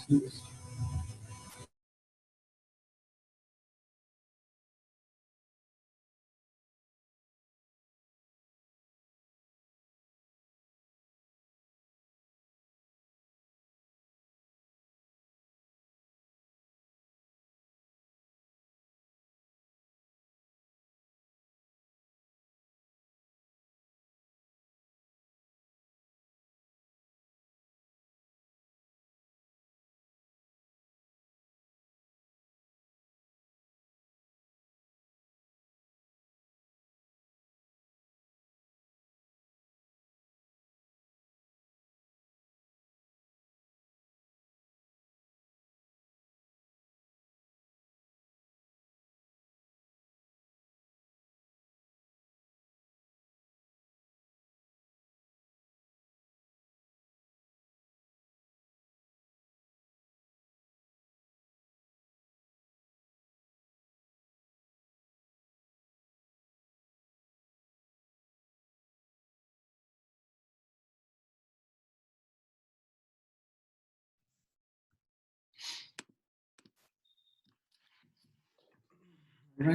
Right,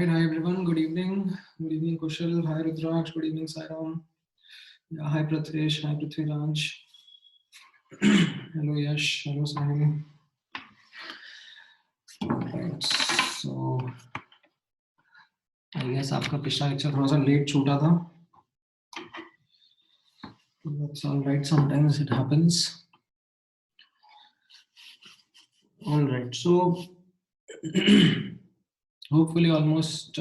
hi everyone, good evening. Good evening, Kushal. Hi, Rudraksh. Good evening, Sairam. Yeah, hi, Prathesh. Hi, Prithviraj. Hello, Yash. Hello, Sahil. Right, so I guess आपका पिछला lecture थोड़ा सा late छूटा था. That's all right. Sometimes it happens. All right, so hopefully almost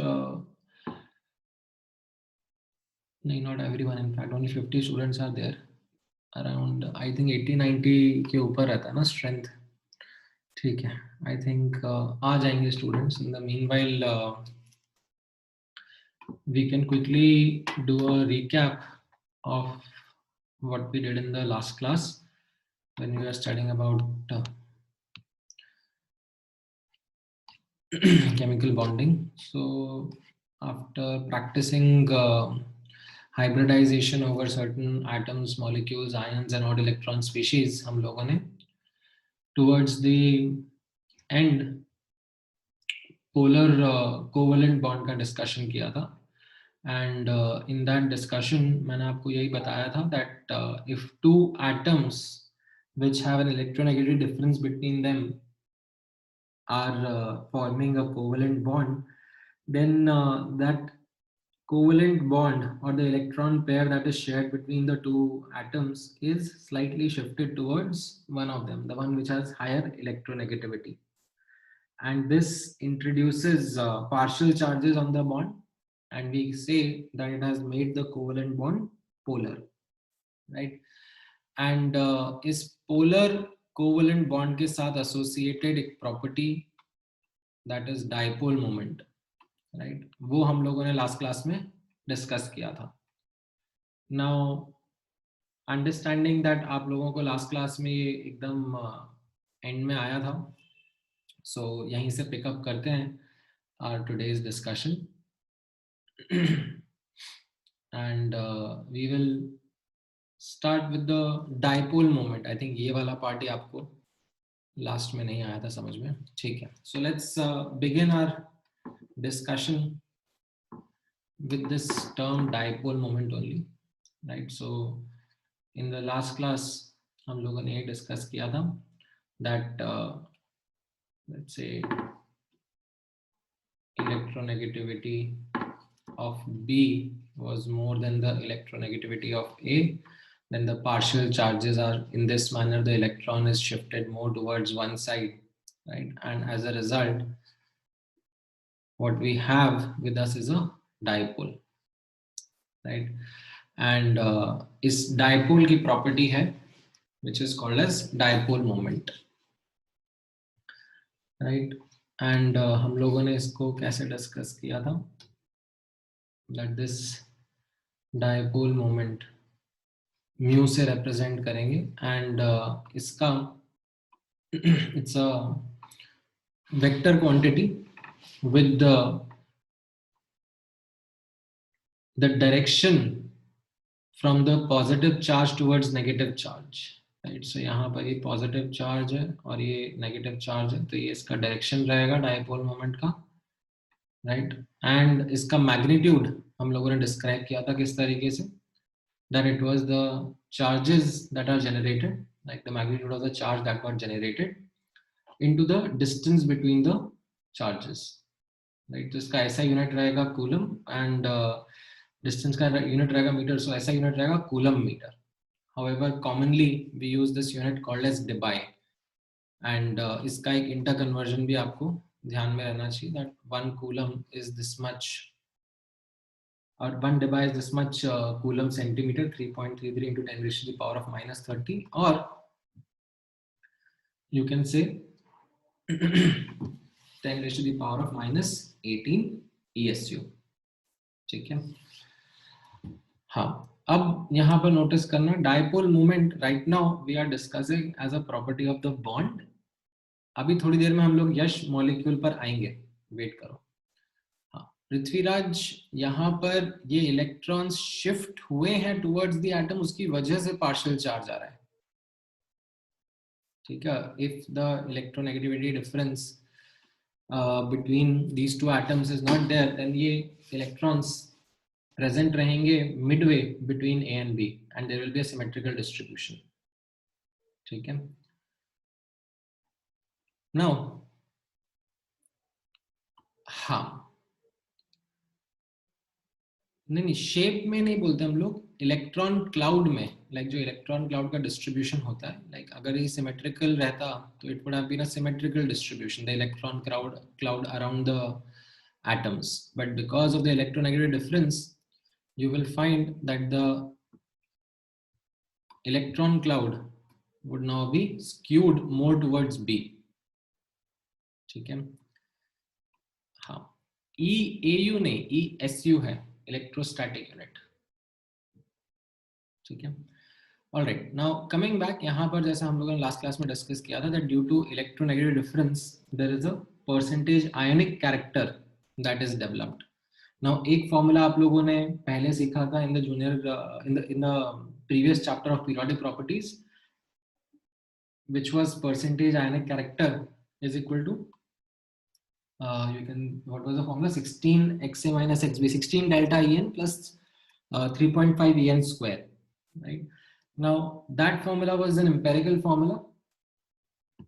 not everyone, in fact only 50 students are there. Around I think 80-90 के ऊपर रहता है ना strength. ठीक है, I think आ जाएंगे students. In the meanwhile we can quickly do a recap of what we did in the last class when we were studying about chemical bonding. So after practicing hybridization over certain atoms, molecules, ions and odd electron species, हम लोगों ने towards the end polar covalent bond का discussion किया था. And in that discussion मैंने आपको यही बताया था that if two atoms which have an electronegative difference between them are forming a covalent bond, then that covalent bond or the electron pair that is shared between the two atoms is slightly shifted towards one of them, the one which has higher electronegativity. And this introduces partial charges on the bond, and we say that it has made the covalent bond polar, right? And इस polar covalent bond के साथ associated एक property that is dipole moment, right? वो हम लोगों ने last class में discuss किया था. Now understanding that आप लोगों को last class में ये एकदम end में आया था, so यहीं से pick up करते हैं our today's discussion. And we will start with the dipole moment. I think ये वाला part ही आपको last में नहीं आया था समझ में. ठीक है. So let's begin our discussion with this term dipole moment only, right? So in the last class हम लोगों ने ये discuss किया था that let's say electronegativity of B was more than the electronegativity of A, then the partial charges are in this manner, the electron is shifted more towards one side, right? And as a result, what we have with us is a dipole, right? And is dipole की property है, which is called as dipole moment, right? And हम लोगों ने इसको कैसे discuss किया था? That this dipole moment mu से represent करेंगे, and इसका it's a vector quantity with the direction from the positive charge towards negative charge, right. So यहाँ पर ये पॉजिटिव चार्ज है और ये नेगेटिव चार्ज है, तो ये इसका डायरेक्शन रहेगा डायपोल मोमेंट का. राइट. एंड इसका मैग्नीट्यूड हम लोगों ने डिस्क्राइब किया था किस तरीके से, that it was the charges that are generated, like the magnitude of the charge that were generated into the distance between the charges, right. तो इसका ऐसा यूनिट रहेगा कूलम एंड डिस्टेंस का यूनिट रहेगा मीटर, सो ऐसा unit रहेगा coulomb metre. however commonly we use this unit called as debye, and इसका एक इंटर कन्वर्जन भी आपको ध्यान में रहना चाहिए, that 1 coulomb is this much, or 1 debye is this much coulomb centimeter, 3.33 into 10 raised to the power of minus 30, or you can say 10 raised to the power of minus 18 ESU. ठीक है. हाँ, अब यहाँ पर नोटिस करना dipole moment right now we are discussing as a property of the bond. अभी थोड़ी देर में हम लोग यश मॉलिक्यूल पर आएंगे, वेट करो. पृथ्वीराज, यहाँ पर ये इलेक्ट्रॉन्स शिफ्ट हुए हैं टुवर्ड्स द एटम, उसकी वजह से पार्शियल चार्ज आ रहा है. ठीक है. If the electronegativity difference between these two atoms is not there, then ये इलेक्ट्रॉन्स प्रेजेंट रहेंगे midway between A and B and there will be a symmetrical distribution. ठीक है. नाउ हाँ, नहीं शेप में नहीं बोलते हम लोग, इलेक्ट्रॉन क्लाउड में. लाइक जो इलेक्ट्रॉन क्लाउड का डिस्ट्रीब्यूशन होता है, लाइक अगर ये सिमेट्रिकल रहता तो it would have been a symmetrical distribution, the electron cloud around the atoms, but because of the electronegative difference you will find that the electron cloud would now be skewed more towards B. ठीक है. हाँ, EAU नहीं, ESU है, electrostatic unit. ठीक है. Alright, now coming back, यहाँ पर जैसा हम लोगों ने लास्ट क्लास में डिस्कस किया था, that due to electronegative difference there is a percentage ionic character that is developed. Now एक फॉर्मूला आप लोगों ने पहले सीखा था in the junior in the previous chapter of periodic properties, which was percentage ionic character is equal to you can, what was the formula, 16 xa minus xb, 16 delta En plus 3.5 En square, right. Now that formula was an empirical formula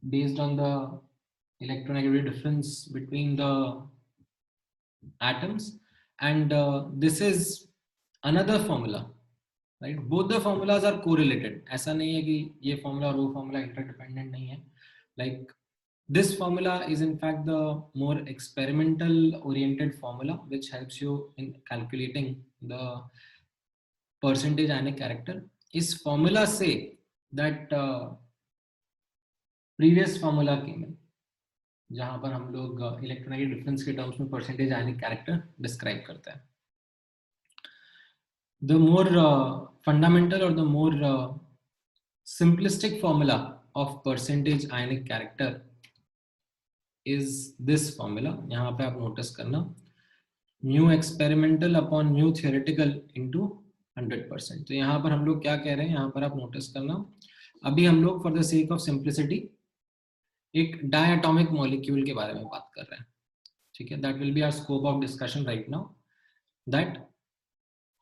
based on the electronegativity difference between the atoms, and this is another formula, right. Both the formulas are correlated. ऐसा नहीं है कि ये formula और वो formula interdependent नहीं है. Like this formula is in fact the more experimental oriented formula which helps you in calculating the percentage ionic character. इस formula से that previous formula came in, जहां पर हम लोग इलेक्ट्रोनेगेटिव डिफरेंस के टर्म्स में परसेंटेज आयनिक कैरेक्टर डिस्क्राइब करते हैं. The more fundamental or the more simplistic formula of percentage ionic character is this formula. यहाँ पे आप नोटिस करना, mu experimental upon mu theoretical into 100%. तो यहाँ पर हम लोग क्या कह रहे हैं, यहाँ पर आप नोटिस करना, अभी हम लोग for the sake of simplicity एक डायटोमिक मॉलिक्यूल के बारे में बात कर रहे हैं. ठीक है. That will be our scope of discussion right now, that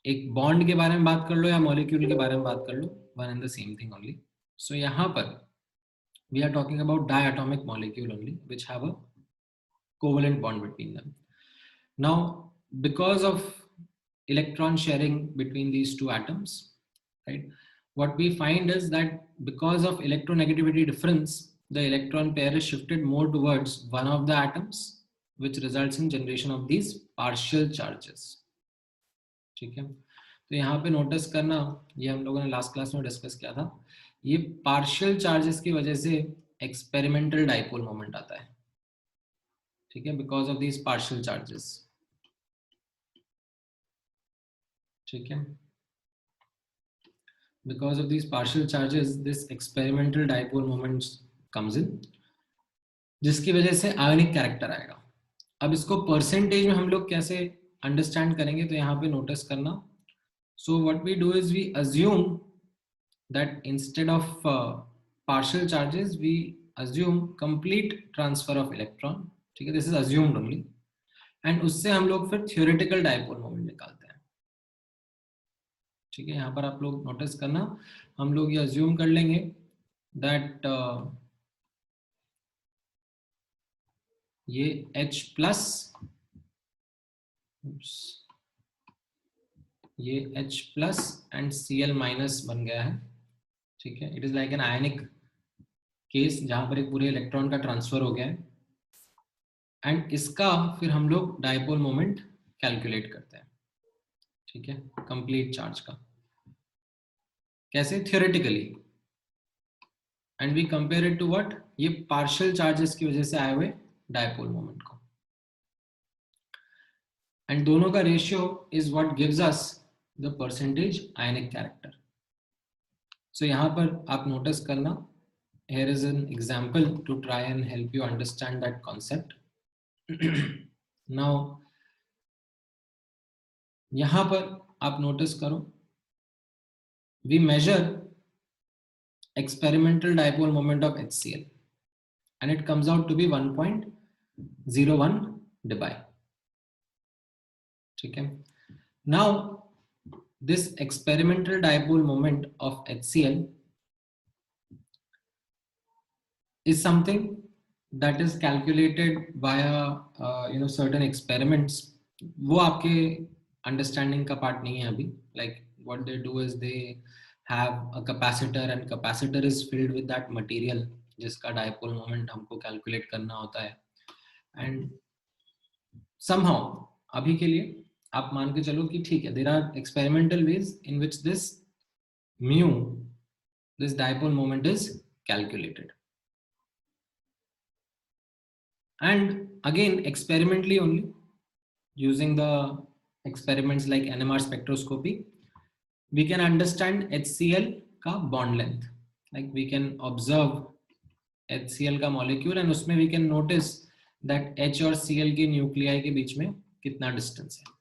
एक बॉन्ड के बारे में बात कर लो या मॉलिक्यूल के बारे में बात कर लो, one and the same thing only. So यहाँ पर we are talking about diatomic molecule only which have a covalent bond between them. Now because of electron sharing between these two atoms, right, what we find is that because of electronegativity difference, the electron pair is shifted more towards one of the atoms, which results in generation of these partial charges. ठीक है. तो यहाँ पे notice करना, ये हम लोगों ने लास्ट क्लास में डिस्कस किया था, ये पार्शियल चार्जेस की वजह से एक्सपेरिमेंटल डाइपोल मोमेंट आता है. ठीक है. Because of these partial charges. ठीक है. Because of these partial charges, this experimental dipole moment comes in, जिसकी वजह से आयोनिक कैरेक्टर आएगा. अब इसको परसेंटेज में हम लोग कैसे अंडरस्टैंड करेंगे, तो यहाँ पे नोटिस करना. So what we do is we assume that instead of partial charges we assume complete transfer of electron. ठीक है, this is assumed only. and उससे हम लोग फिर theoretical dipole moment निकालते हैं. ठीक है, यहाँ पर आप लोग नोटिस करना, हम लोग ये assume कर लेंगे that ये H प्लस, ये H plus and Cl minus बन गया है. ठीक है, it is like an ionic case जहां पर एक पूरे इलेक्ट्रॉन का ट्रांसफर हो गया है. एंड इसका फिर हम लोग डाइपोल मोमेंट कैलकुलेट करते हैं. ठीक है, कंप्लीट चार्ज का. कैसे? Theoretically. And we compare it to what? ये पार्शियल चार्जेस की वजह से आए हुए डाइपोल मोमेंट को. एंड दोनों का ratio is what gives us the percentage ionic character. So यहाँ पर आप नोटिस करना, here is an example to try and help you understand that concept. Now यहाँ पर आप नोटिस करो, we measure experimental dipole moment of HCl and it comes out to be 1.01 dBi. ठीक है. Now this experimental dipole moment of HCl is something that is calculated via certain experiments. वो आपके understanding का part नहीं है अभी. Like what they do is they have a capacitor and capacitor is filled with that material जिसका dipole moment हमको calculate करना होता है. एंड समहाउ अभी के लिए आप मान के चलो कि ठीक है, there are experimental ways in which this mu, this dipole moment is calculated. And again experimentally only, using the experiments like NMR spectroscopy, we can understand HCl का bond length. Like we can observe HCl का molecule and उसमें we can notice that H और Cl के nuclei के बीच में कितना distance है.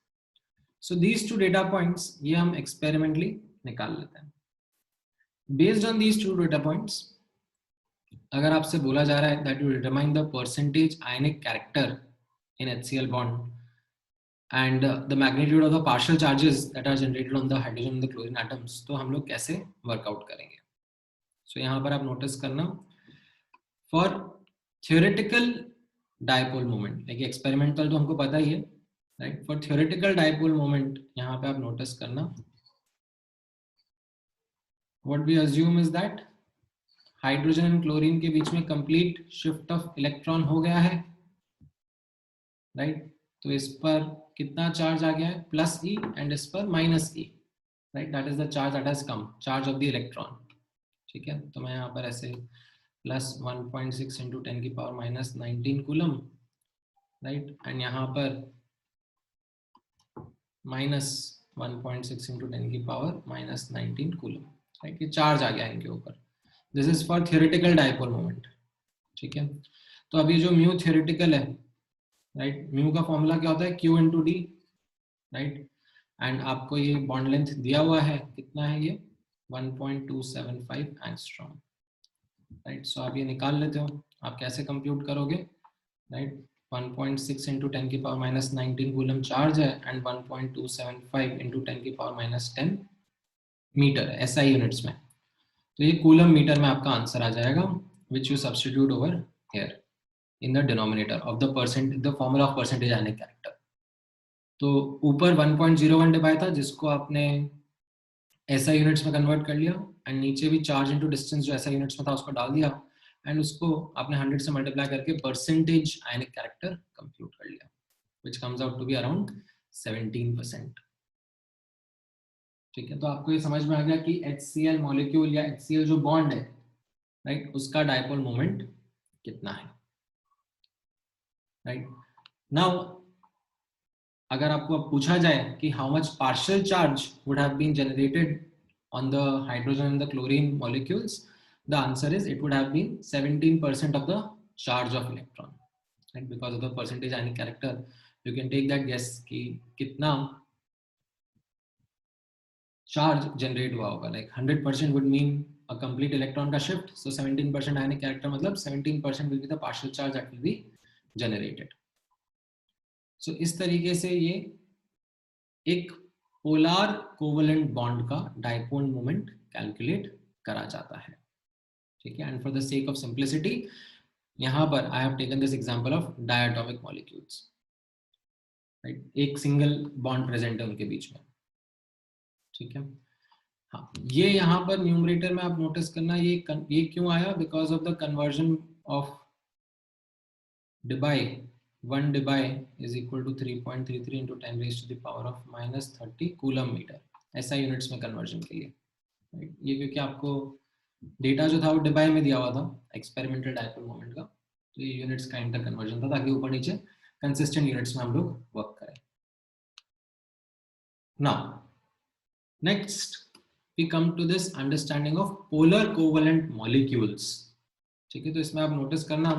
So these two data points ये हम experimentally निकाल लेते हैं. Based on these two data points, अगर आपसे बोला जा रहा है that you determine the percentage ionic character in HCl bond and the magnitude of the partial charges that are generated on the hydrogen and the chlorine atoms, तो हम लोग कैसे वर्कआउट करेंगे. So यहाँ पर आप नोटिस करना, for theoretical dipole moment, like experimental तो हमको पता ही है, right? For theoretical dipole moment यहाँ पे आप नोटिस करना, what we assume is that hydrogen and chlorine के बीच में कंप्लीट शिफ्ट ऑफ इलेक्ट्रॉन हो गया है, राइट? तो इस पर कितना चार्ज आ गया है? प्लस ई, एंड इस पर minus E, right? That is the charge that has come, charge of the electron. ठीक है, तो मैं यहाँ पर ऐसे प्लस 1.6 इंटू 10 की power minus 19 coulomb, right? And यहाँ पर माइनस 1.6 इंटू 10 की पावर माइनस 19 कूलम, राइट? ये चार्ज आ गया इनके ऊपर. This is for theoretical dipole moment. ठीक है, तो अभी जो म्यू थियोरेटिकल है, राइट? म्यू का फॉर्मूला क्या होता है? Q into D, right? And आपको ये बॉन्ड लेंथ दिया हुआ है, कितना है ये? 1.275 एंगस्ट्रॉम, राइट? सो आप ये निकाल लेते हो. आप कैसे कंप्यूट करोगे, राइट? 1.6 इंटू 10 की पावर माइनस 19 कूलम चार्ज है एंड 1.275 इंटू 10 की पावर माइनस 10 मीटर है SI यूनिट्स में. तो ये कूलम मीटर में आपका आंसर आ जाएगा, which you substitute over here in the denominator of the formula of percentage ionic character. तो ऊपर 1.01 डिवाइड था जिसको आपने SI यूनिट्स में कन्वर्ट कर लिया, एंड नीचे भी चार्ज इनटू डिस्टेंस जो SI यूनिट्स में था उसको डाल दिया, एंड उसको आपने 100 से मल्टीप्लाई करके परसेंटेज आयनिक कैरेक्टर कंप्यूट कर लिया, which comes out to be around 17%. ठीक है, तो आपको ये समझ में आ गया कि HCl मॉलिक्यूल या HCl जो बॉन्ड है, राइट, उसका डाइपोल मोमेंट कितना है, राइट? नाउ अगर आपको अब पूछा जाए कि how much partial charge would have been generated on the hydrogen and the chlorine molecules, the answer is it would have been 17% of the charge of electron, right? Because of the percentage ionic character you can take that guess कि कितना charge generate हुआ होगा. Like 100% would mean a complete electron का shift. So 17% ionic character मतलब 17% will be the partial charge that will be generated. So इस तरीके से ये एक पोलर कोवेलेंट बॉन्ड का डाइपोल मोमेंट कैलकुलेट करा जाता है. ठीक है. And for the sake of simplicity यहाँ पर I have taken this example of diatomic molecules. Right. एक सिंगल बॉन्ड प्रेजेंट है उनके बीच में. ठीक है. हाँ, ये यहाँ पर न्यूमरेटर में आप नोटिस करना ये क्यों आया, because of the conversion of debye. 1 debye is equal to 3.33 into 10 raised to the power of -30 coulomb metre. ऐसा यूनिट्स में कन्वर्जन के लिए. right? ये क्योंकि आपको डेटा जो था वो डिबाई में दिया हुआ था एक्सपेरिमेंटल डाइपोल मोमेंट का, तो ये यूनिट्स का इंटर कन्वर्जन था ताकि ऊपर नीचे कंसिस्टेंट यूनिट्स में हम लोग वर्क करें. Now next we come to this understanding of polar covalent molecules. ठीक है. तो इसमें आप नोटिस करना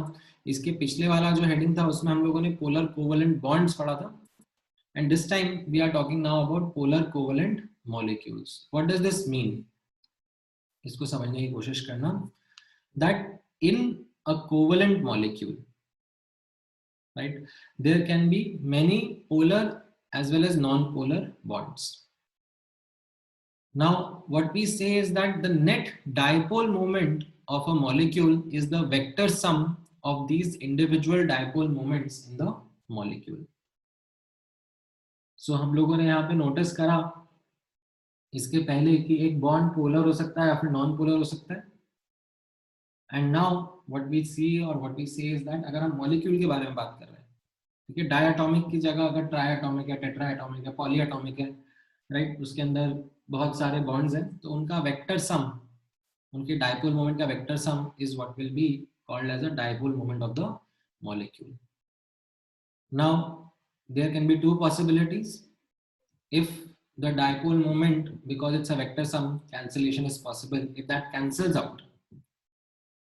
इसके पिछले वाला जो हेडिंग था उसमें हम लोगों ने पोलर कोवेलेंट बॉन्ड्स पढ़ा था, and this time we are talking now about polar covalent molecules. What does this mean? इसको समझने की कोशिश करना. That in a covalent molecule, right, there can be many polar as well as non-polar bonds. Now what we say is that the net dipole moment of a molecule is the vector sum of these individual dipole moments in the molecule. So हम लोगों ने यहाँ पे notice करा इसके पहले कि एक बॉन्ड पोलर हो सकता है या फिर नॉन पोलर हो सकता है. एंड नाउ व्हाट वी सी और व्हाट वी से इज दैट अगर हम मॉलिक्यूल के बारे में बात कर रहे हैं, ठीक है, डायटोमिक की जगह अगर ट्राइएटोमिक है, टेट्राएटोमिक है, पॉलीएटोमिक है, राइट, उसके अंदर बहुत सारे बॉन्ड्स हैं, तो उनका वेक्टर सम, उनके डाइपोल मोमेंट का vector sum is what will be called as a dipole moment of the molecule. Now there can be two possibilities. If the dipole moment, because it's a vector sum, cancellation is possible. If that cancels out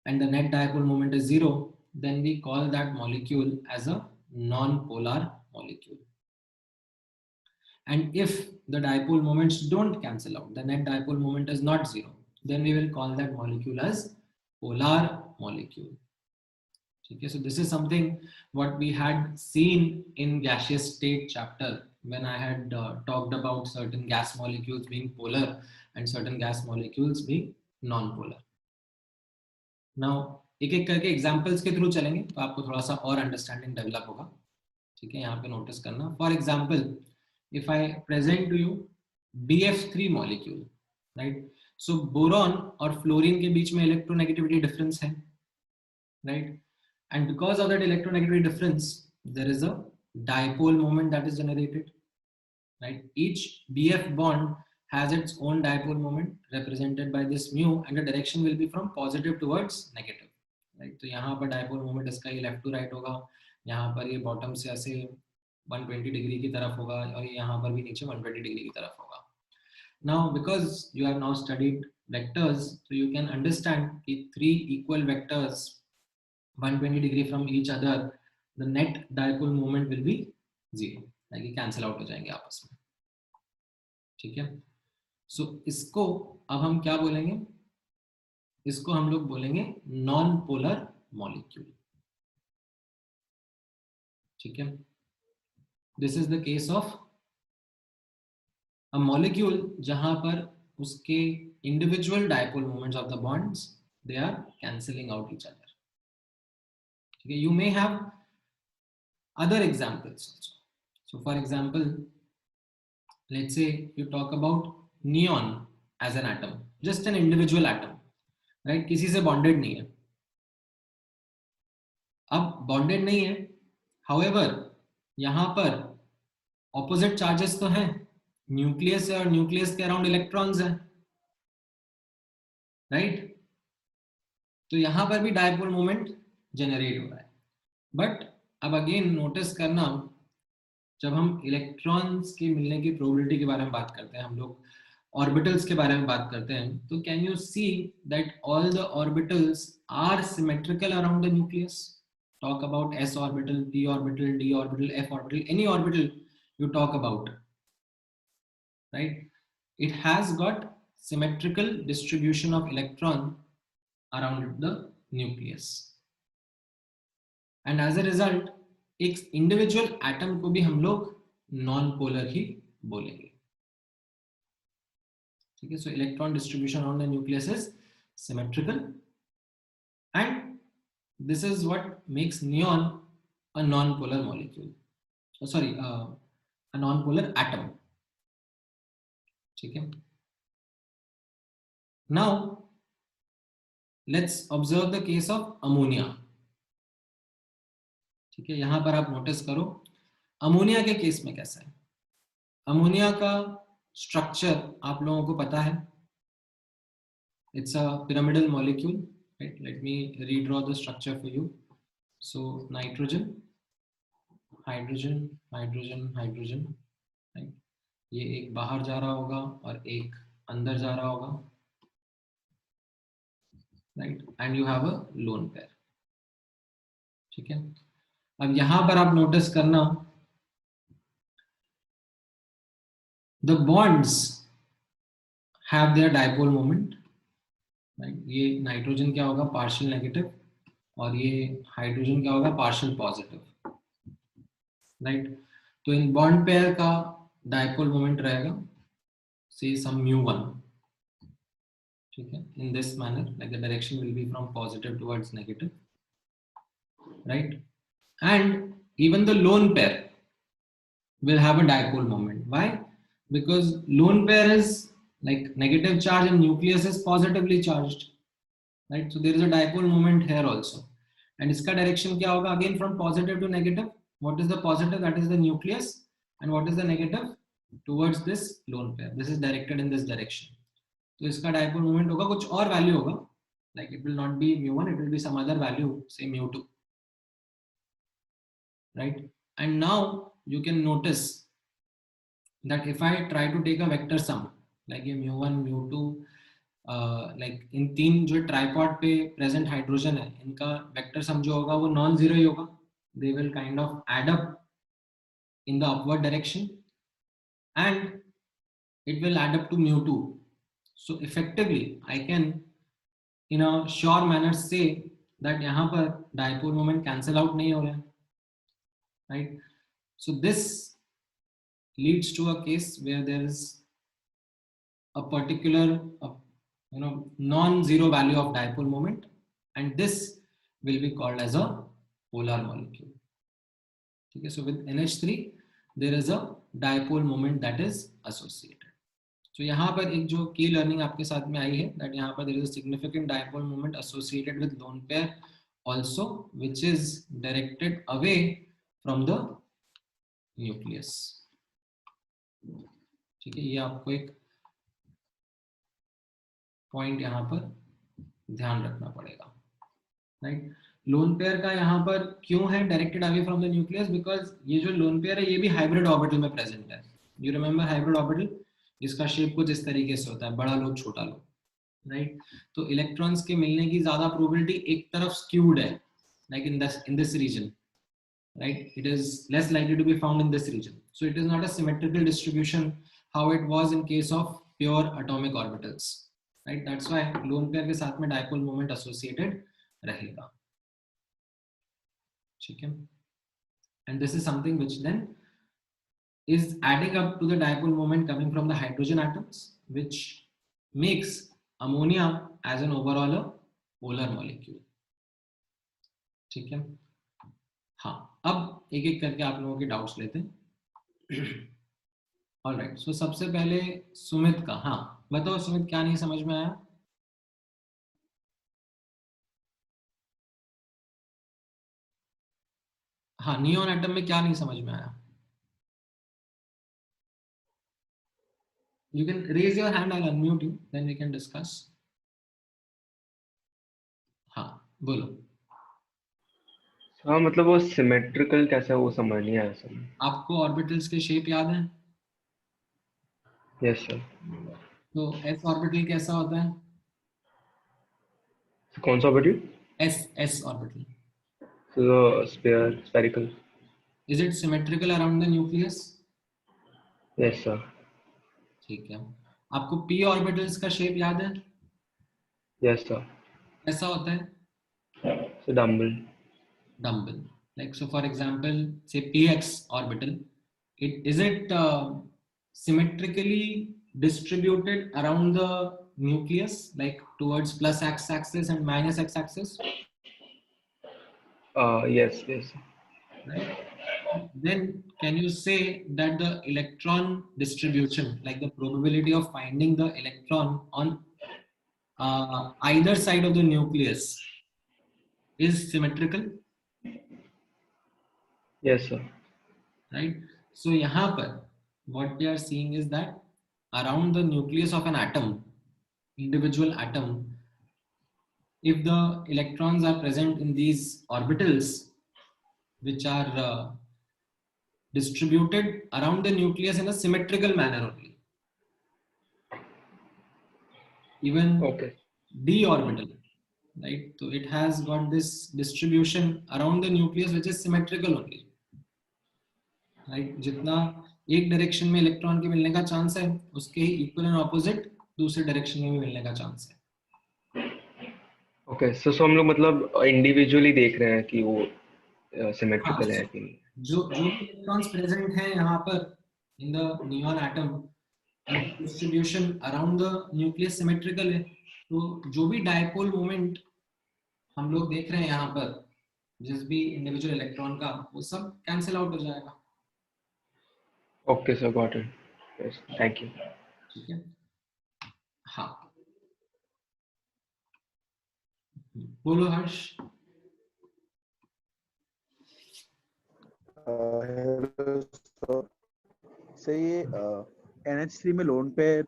and the net dipole moment is 0, then we call that molecule as a non-polar molecule. And if the dipole moments don't cancel out, the net dipole moment is not 0, then we will call that molecule as polar molecule. Okay, so this is something what we had seen in gaseous state chapter when I had talked about certain gas molecules being polar and certain gas molecules being non-polar. Now एक एक करके examples के through चलेंगे तो आपको थोड़ा सा और अंडरस्टैंडिंग डेवलप होगा. ठीक है. यहाँ पे नोटिस करना. For example, if I present to you BF3 molecule, right? So boron और फ्लोरीन के बीच में इलेक्ट्रोनेगेटिविटी डिफरेंस है, right? And because of that electronegativity difference, there is a dipole moment that is generated, right? Each BF bond has its own dipole moment represented by this mu, and the direction will be from positive towards negative, right? तो यहाँ पर dipole moment इसका ये left to right होगा, यहाँ पर ये bottom से ऐसे 120 डिग्री की तरफ होगा और यहाँ पर भी नीचे 120 डिग्री की तरफ होगा. Now because you have now studied vectors, so you can understand कि 3 equal vectors 120 degree from each other, the net dipole moment will be 0, like ये cancel out हो जाएंगे आपस में. ठीक है. So इसको अब हम क्या बोलेंगे? इसको हम लोग बोलेंगे नॉन पोलर मॉलिक्यूल. ठीक है. This is the case of a molecule जहां पर उसके individual dipole moments of the bonds they are cancelling out each other. Okay, you may have other examples also. So for example, let's say you talk about neon as an atom, just an individual atom, right? किसी से bonded नहीं है. अब bonded नहीं है, however यहाँ पर opposite charges तो हैं, न्यूक्लियस है और न्यूक्लियस के अराउंड इलेक्ट्रॉन्स हैं, right? तो यहाँ पर भी डाइपोल मोमेंट जनरेट हो रहा है. बट अब अगेन नोटिस करना, जब हम इलेक्ट्रॉन्स के मिलने की प्रोबेबिलिटी के बारे में बात करते हैं, हम लोग ऑर्बिटल्स के बारे में बात करते हैं, तो can you see that all the orbitals are symmetrical around the nucleus? Talk about s orbital, p orbital, d orbital, f orbital, any orbital you talk about, right? it has got symmetrical distribution of electron around the nucleus, and as a result एक individual atom को भी हम लोग non polar ही बोलेंगे. ठीक है, सो electron distribution around the nucleus is symmetrical, and this is what makes neon a non polar molecule, sorry a non polar atom. ठीक है, now let's observe the case of ammonia. ठीक है, यहां पर आप नोटिस करो अमोनिया के case में कैसा है. अमोनिया का स्ट्रक्चर आप लोगों को पता है, it's a pyramidal molecule, right? Let me redraw the structure for you. So nitrogen, hydrogen, hydrogen, hydrogen, right? ये एक बाहर जा रहा होगा और एक अंदर जा रहा होगा, right? And you have a lone pair. ठीक है, अब यहां पर आप नोटिस करना the bonds have their dipole moment, right? ये नाइट्रोजन क्या होगा, पार्शियल नेगेटिव, और ये हाइड्रोजन क्या होगा, पार्शियल पॉजिटिव, राइट? तो इन बॉन्ड पेयर का डायपोल मोमेंट रहेगा से सम μ1. ठीक है, in this manner, like the direction will be from positive towards negative, right? And even the lone pair will have a dipole moment. Why? Because lone pair is like negative charge and nucleus is positively charged, right? So there is a dipole moment here also, and इसका direction क्या होगा, again from positive to negative. What is the positive? That is the nucleus, and what is the negative? Towards this lone pair. This is directed in this direction. तो इसका dipole moment होगा कुछ और value होगा, like it will not be μ1, it will be some other value, say μ2, right? And now you can notice that if I try to take a vector sum, like ये μ1, μ2, like इन तीन जो tripod पे present hydrogen है, इनका vector sum जो होगा वो non zero ही होगा. They will kind of add up in the upward direction, and it will add up to μ2. So effectively I can in a sure manner say that यहाँ पर dipole moment cancel out नहीं हो रहा है, right? So this leads to a case where there is a particular non-zero value of dipole moment, and this will be called as a polar molecule. Okay, so with NH3 there is a dipole moment that is associated. So यहाँ पर एक जो key learning आपके साथ में आई है, that यहाँ पर there is a significant dipole moment associated with lone pair also, which is directed away from the nucleus. ठीक है, ये आपको एक पॉइंट यहाँ पर ध्यान रखना पड़ेगा, राइट? लोन पेयर का यहाँ पर क्यों है directed away from the nucleus? Because ये जो लोन पेयर है ये भी हाइब्रिड ऑर्बिटल में प्रेजेंट है. यू रिमेंबर हाइब्रिड ऑर्बिटल, जिसका शेप कुछ इस तरीके से होता है, बड़ा लो छोटा लो, राइट? तो इलेक्ट्रॉन्स के मिलने की ज्यादा प्रोबेबिलिटी एक तरफ स्क्यूड है, like in this region, right? It is less likely to be found in this region. So it is not a symmetrical distribution how it was in case of pure atomic orbitals, right? That's why lone pair के साथ में dipole moment associated रहेगा. ठीक है? And this is something which then is adding up to the dipole moment coming from the hydrogen atoms, which makes ammonia as an overall a polar molecule. ठीक है? हाँ, अब एक एक करके आप लोगों के डाउट्स लेते हैं. ऑलराइट, सो सबसे पहले सुमित का. हाँ बताओ सुमित, क्या नहीं समझ में आया? हाँ, नियॉन एटम में क्या नहीं समझ में आया? You can raise your hand, I'll unmute you, then we can discuss. हाँ बोलो. हाँ मतलब वो सिमेट्रिकल कैसा है वो समझ नहीं आया सर. आपको ऑर्बिटल्स के शेप याद है? Yes sir. तो एस ऑर्बिटल कैसा होता है? कौन सा orbital? S orbital. So spherical. Is it symmetrical around the nucleus? Yes sir. ठीक है. आपको p ऑर्बिटल्स का शेप याद है? Yes, sir. कैसा होता है? So dumbbell. Dumbbell. Like so, for example, say px orbital. Is it symmetrically distributed around the nucleus, like towards plus x-axis and minus x-axis, Yes, yes. right? Then can you say that the electron distribution, like the probability of finding the electron on either side of the nucleus, is symmetrical, Yes, sir. right? So यहाँ पर what we are seeing is that around the nucleus of an atom, individual atom, if the electrons are present in these orbitals, which are distributed around the nucleus in a symmetrical manner only. Even Okay. d orbital, right? So it has got this distribution around the nucleus which is symmetrical only, right? जितना एक direction में electron के मिलने का chance है, उसके ही equal and opposite दूसरे direction में भी मिलने का चांस है. Okay. So हम लोग मतलब इंडिविजुअली देख रहे हैं कि वो हाँ, सिमेट्रिकल है कि नहीं. जो भी इलेक्ट्रॉन्स प्रेजेंट हैं यहाँ पर in the neon atom, distribution around the nucleus symmetrical है. तो जो भी डायपोल मोमेंट हम लोग देख रहे हैं यहाँ पर जिस भी इंडिविजुअल इलेक्ट्रॉन का, वो सब कैंसिल आउट हो जाएगा. Okay, sir. Got it. Yes. Thank you. ठीक है. हाँ, बोलो हर्ष. से ये NH3 में लोन पेयर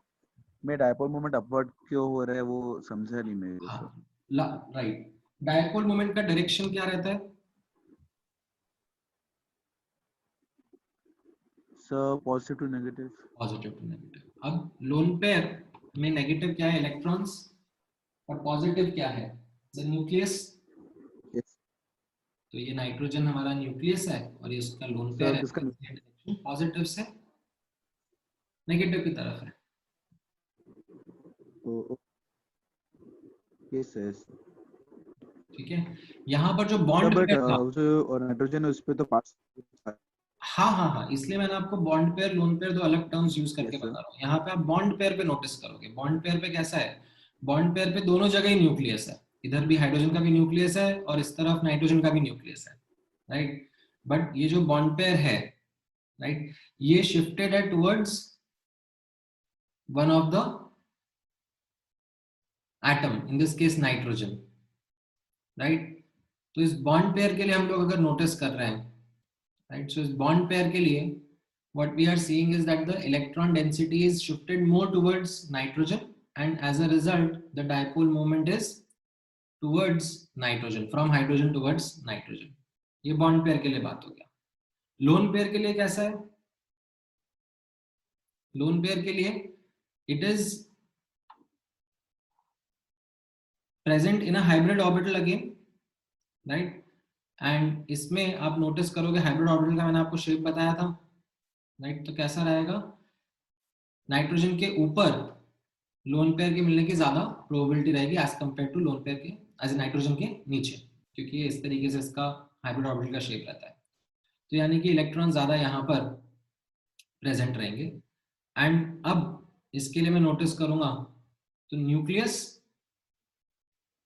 में डायपोल मोमेंट अपवर्ड क्यों हो रहा है वो समझा नहीं मेरे को. हाँ, राइट. डायपोल मोमेंट का डायरेक्शन क्या रहता है? Sir positive to negative. Positive to negative. अब लोन पेयर में नेगेटिव क्या है? इलेक्ट्रॉन्स. और पॉजिटिव क्या है? The nucleus. यस. तो ये नाइट्रोजन हमारा न्यूक्लियस है और ये उसका लोन पेयर है. पॉजिटिव से नेगेटिव की तरफ है. Yes yes. ठीक है. यहाँ पर जो बॉन्ड बट पेयर था, और नाइट्रोजन उस पे तो पास. हाँ, इसलिए मैंने आपको बॉन्ड पेयर लोन पेयर दो अलग टर्म्स यूज करके Yes, sir. बता रहा हूँ. यहाँ पे आप बॉन्ड पेयर पे नोटिस करोगे. बॉन्ड पेयर पे कैसा है? बॉन्ड पेयर पे दोनों जगह ही न्यूक्लियस है. इधर भी हाइड्रोजन का भी न्यूक्लियस है और इस तरफ नाइट्रोजन का भी न्यूक्लियस है, राइट? बट ये जो बॉन्ड पेयर है, राइट, ये शिफ्टेड है towards one of the atom, in this case nitrogen, right? तो इस बॉन्ड पेयर के लिए हम लोग अगर नोटिस कर रहे हैं, right, so इस bond pair के लिए what we are seeing is that the electron density is shifted more towards nitrogen and as a result the dipole moment is towards nitrogen, from hydrogen towards nitrogen. ये bond pair के लिए बात हो गया. lone pair के लिए कैसा है? lone pair के लिए it is present in a hybrid orbital again, right? And इसमें आप नोटिस करोगे हाइब्रिड ऑर्बिटल का मैंने आपको शेप बताया था, राइट? तो कैसा रहेगा? नाइट्रोजन के ऊपर लोन पेयर के मिलने की ज्यादा प्रोबेबिलिटी रहेगी as compare to lone pair के एज नाइट्रोजन के नीचे, क्योंकि ये इस तरीके से इसका हाइब्रिड ऑर्बिटल का शेप रहता है. तो यानी कि इलेक्ट्रॉन ज्यादा यहाँ पर प्रेजेंट रहेंगे. एंड अब इसके लिए मैं नोटिस करूंगा तो nucleus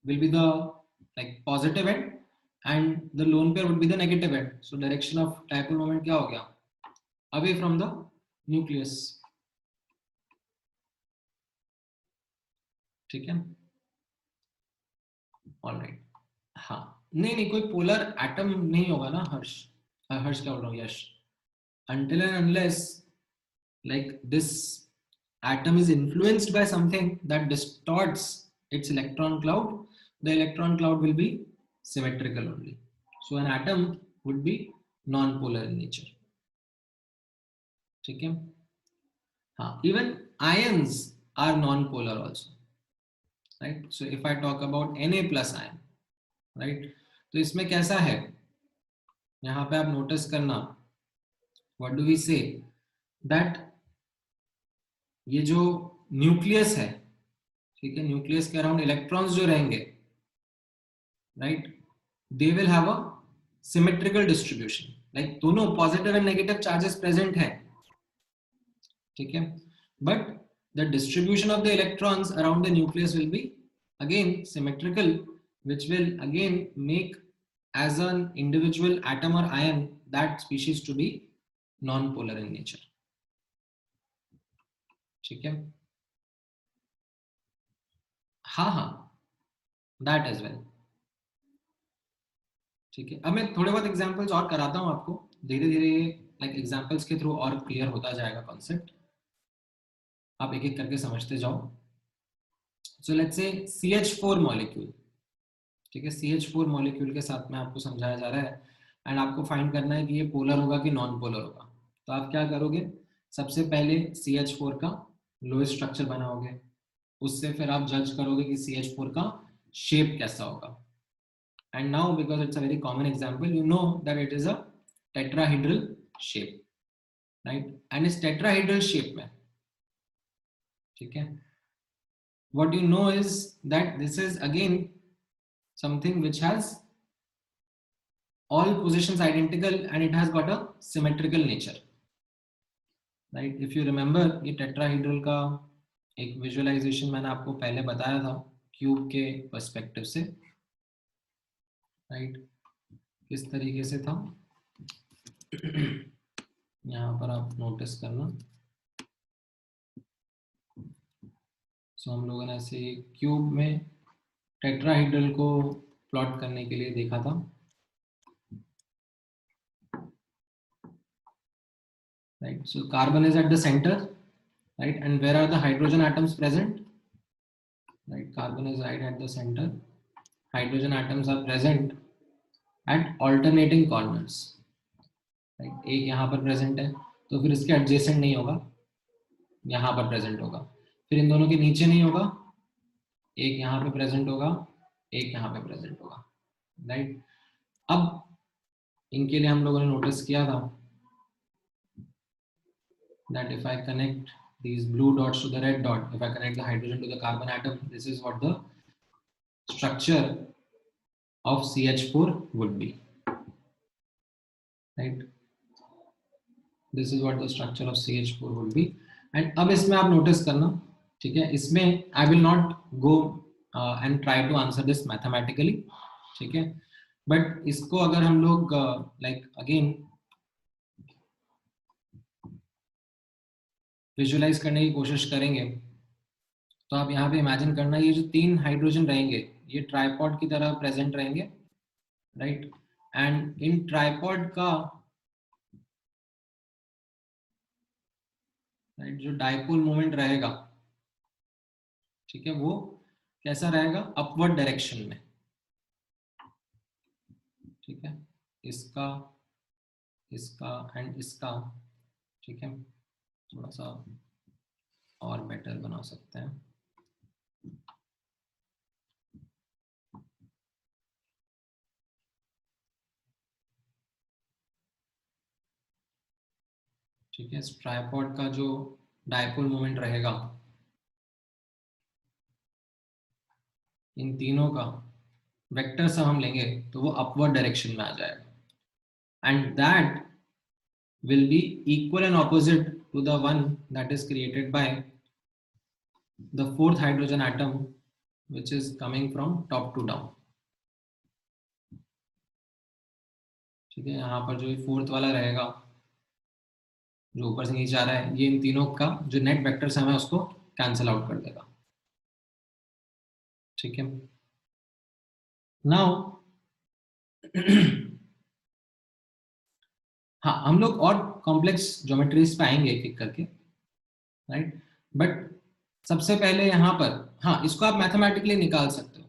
will be the like positive and and the lone pair would be the negative end. So direction of dipole moment क्या हो गया? Away from the nucleus. ठीक है. All right. हाँ, नहीं कोई पोलर एटम नहीं होगा ना हर्ष? हर्ष क्या बोल रहा हूँ? यश. Until and unless like this atom is influenced by something that distorts its electron cloud, the electron cloud will be symmetrical only. So an atom would be non-polar in nature. ठीक है. हाँ, even ions are non-polar also, right? So if I talk about Na plus ion, right? तो इसमें कैसा है? यहाँ पे आप नोटिस करना, what do we say that ये जो न्यूक्लियस है, ठीक है, न्यूक्लियस के अराउंड इलेक्ट्रॉन्स जो रहेंगे, right, they will have a symmetrical distribution, like दोनों positive and negative charges present है, ठीक है, but the distribution of the electrons around the nucleus will be again symmetrical, which will again make as an individual atom or ion that species to be non-polar in nature, ठीक है, हाँ हाँ, that as well, ठीक है। अब मैं थोड़े बहुत एग्जांपल्स और कराता हूँ आपको, धीरे धीरे लाइक एग्जांपल्स के थ्रू और क्लियर होता जाएगा कॉन्सेप्ट, आप एक एक करके समझते जाओ। So let's say CH4 molecule, ठीक है, CH4 मॉलिक्यूल के साथ में आपको समझाया जा रहा है एंड आपको फाइंड करना है कि ये पोलर होगा कि नॉन पोलर होगा। तो आप क्या करोगे, सबसे पहले CH4 का लोएस्ट स्ट्रक्चर बनाओगे, उससे फिर आप जज करोगे कि CH4 का शेप कैसा होगा। And now because it's a very common example, you know that it is a tetrahedral shape, right, and इस टेट्राहेड्रल शेप में, ठीक है, what you know is that this is again something which has all positions identical and it has got a symmetrical nature, right? If you remember, ये tetrahedral का एक visualisation मैंने आपको पहले बताया था क्यूब के पर्सपेक्टिव से, राइट, किस तरीके से था यहाँ पर आप नोटिस करना। सो हम लोगों ने ऐसे क्यूब में टेट्राहेड्रल को प्लॉट करने के लिए देखा था, right? So carbon is at the center, right? And where are the hydrogen atoms present? Right, carbon is right at the center. Hydrogen atoms are present at alternating corners, right? एक यहाँ पर present है, तो फिर इसके adjacent नहीं होगा, यहाँ पर present होगा, फिर इन दोनों के नीचे नहीं होगा, एक यहाँ पे present होगा, एक यहाँ पे present होगा, right? अब इनके लिए हम लोगों ने नोटिस किया था that if I connect these blue dots to the red dot, if I connect the hydrogen to the carbon atom, this is what the structure of CH4 would be, right? This is what the structure of CH4 would be. And अब इसमें आप notice करना, ठीक है, इसमें I will not go and try to answer this mathematically, ठीक है, but इसको अगर हम लोग like again विजुअलाइज करने की कोशिश करेंगे, तो आप यहाँ पे इमेजिन करना, ये जो 3 हाइड्रोजन रहेंगे ये ट्राइपॉड की तरह प्रेजेंट रहेंगे, राइट, एंड इन ट्राइपॉड का राइट जो डाइपोल मोमेंट रहेगा, ठीक है, वो कैसा रहेगा, अपवर्ड डायरेक्शन में, ठीक है, इसका इसका एंड इसका, ठीक है, थोड़ा सा और बेटर बना सकते हैं, ठीक है, ट्राइपॉड का जो डाइपोल मोमेंट रहेगा इन तीनों का वेक्टर से हम लेंगे तो वो अपवर्ड डायरेक्शन में आ जाएगा, and that will be equal and opposite to the one that is created by the 4th hydrogen atom which is coming from top to down, ठीक है, यहाँ पर जो 4th वाला रहेगा जो ऊपर से नीचे आ रहा है, ये इन तीनों का जो नेट वेक्टर है उसको कैंसिल आउट कर देगा, ठीक है। नाउ हाँ, हम लोग और कॉम्प्लेक्स ज्योमेट्रीज पे आएंगे एक एक करके, राइट, बट सबसे पहले यहाँ पर, हाँ, इसको आप मैथमेटिकली निकाल सकते हो,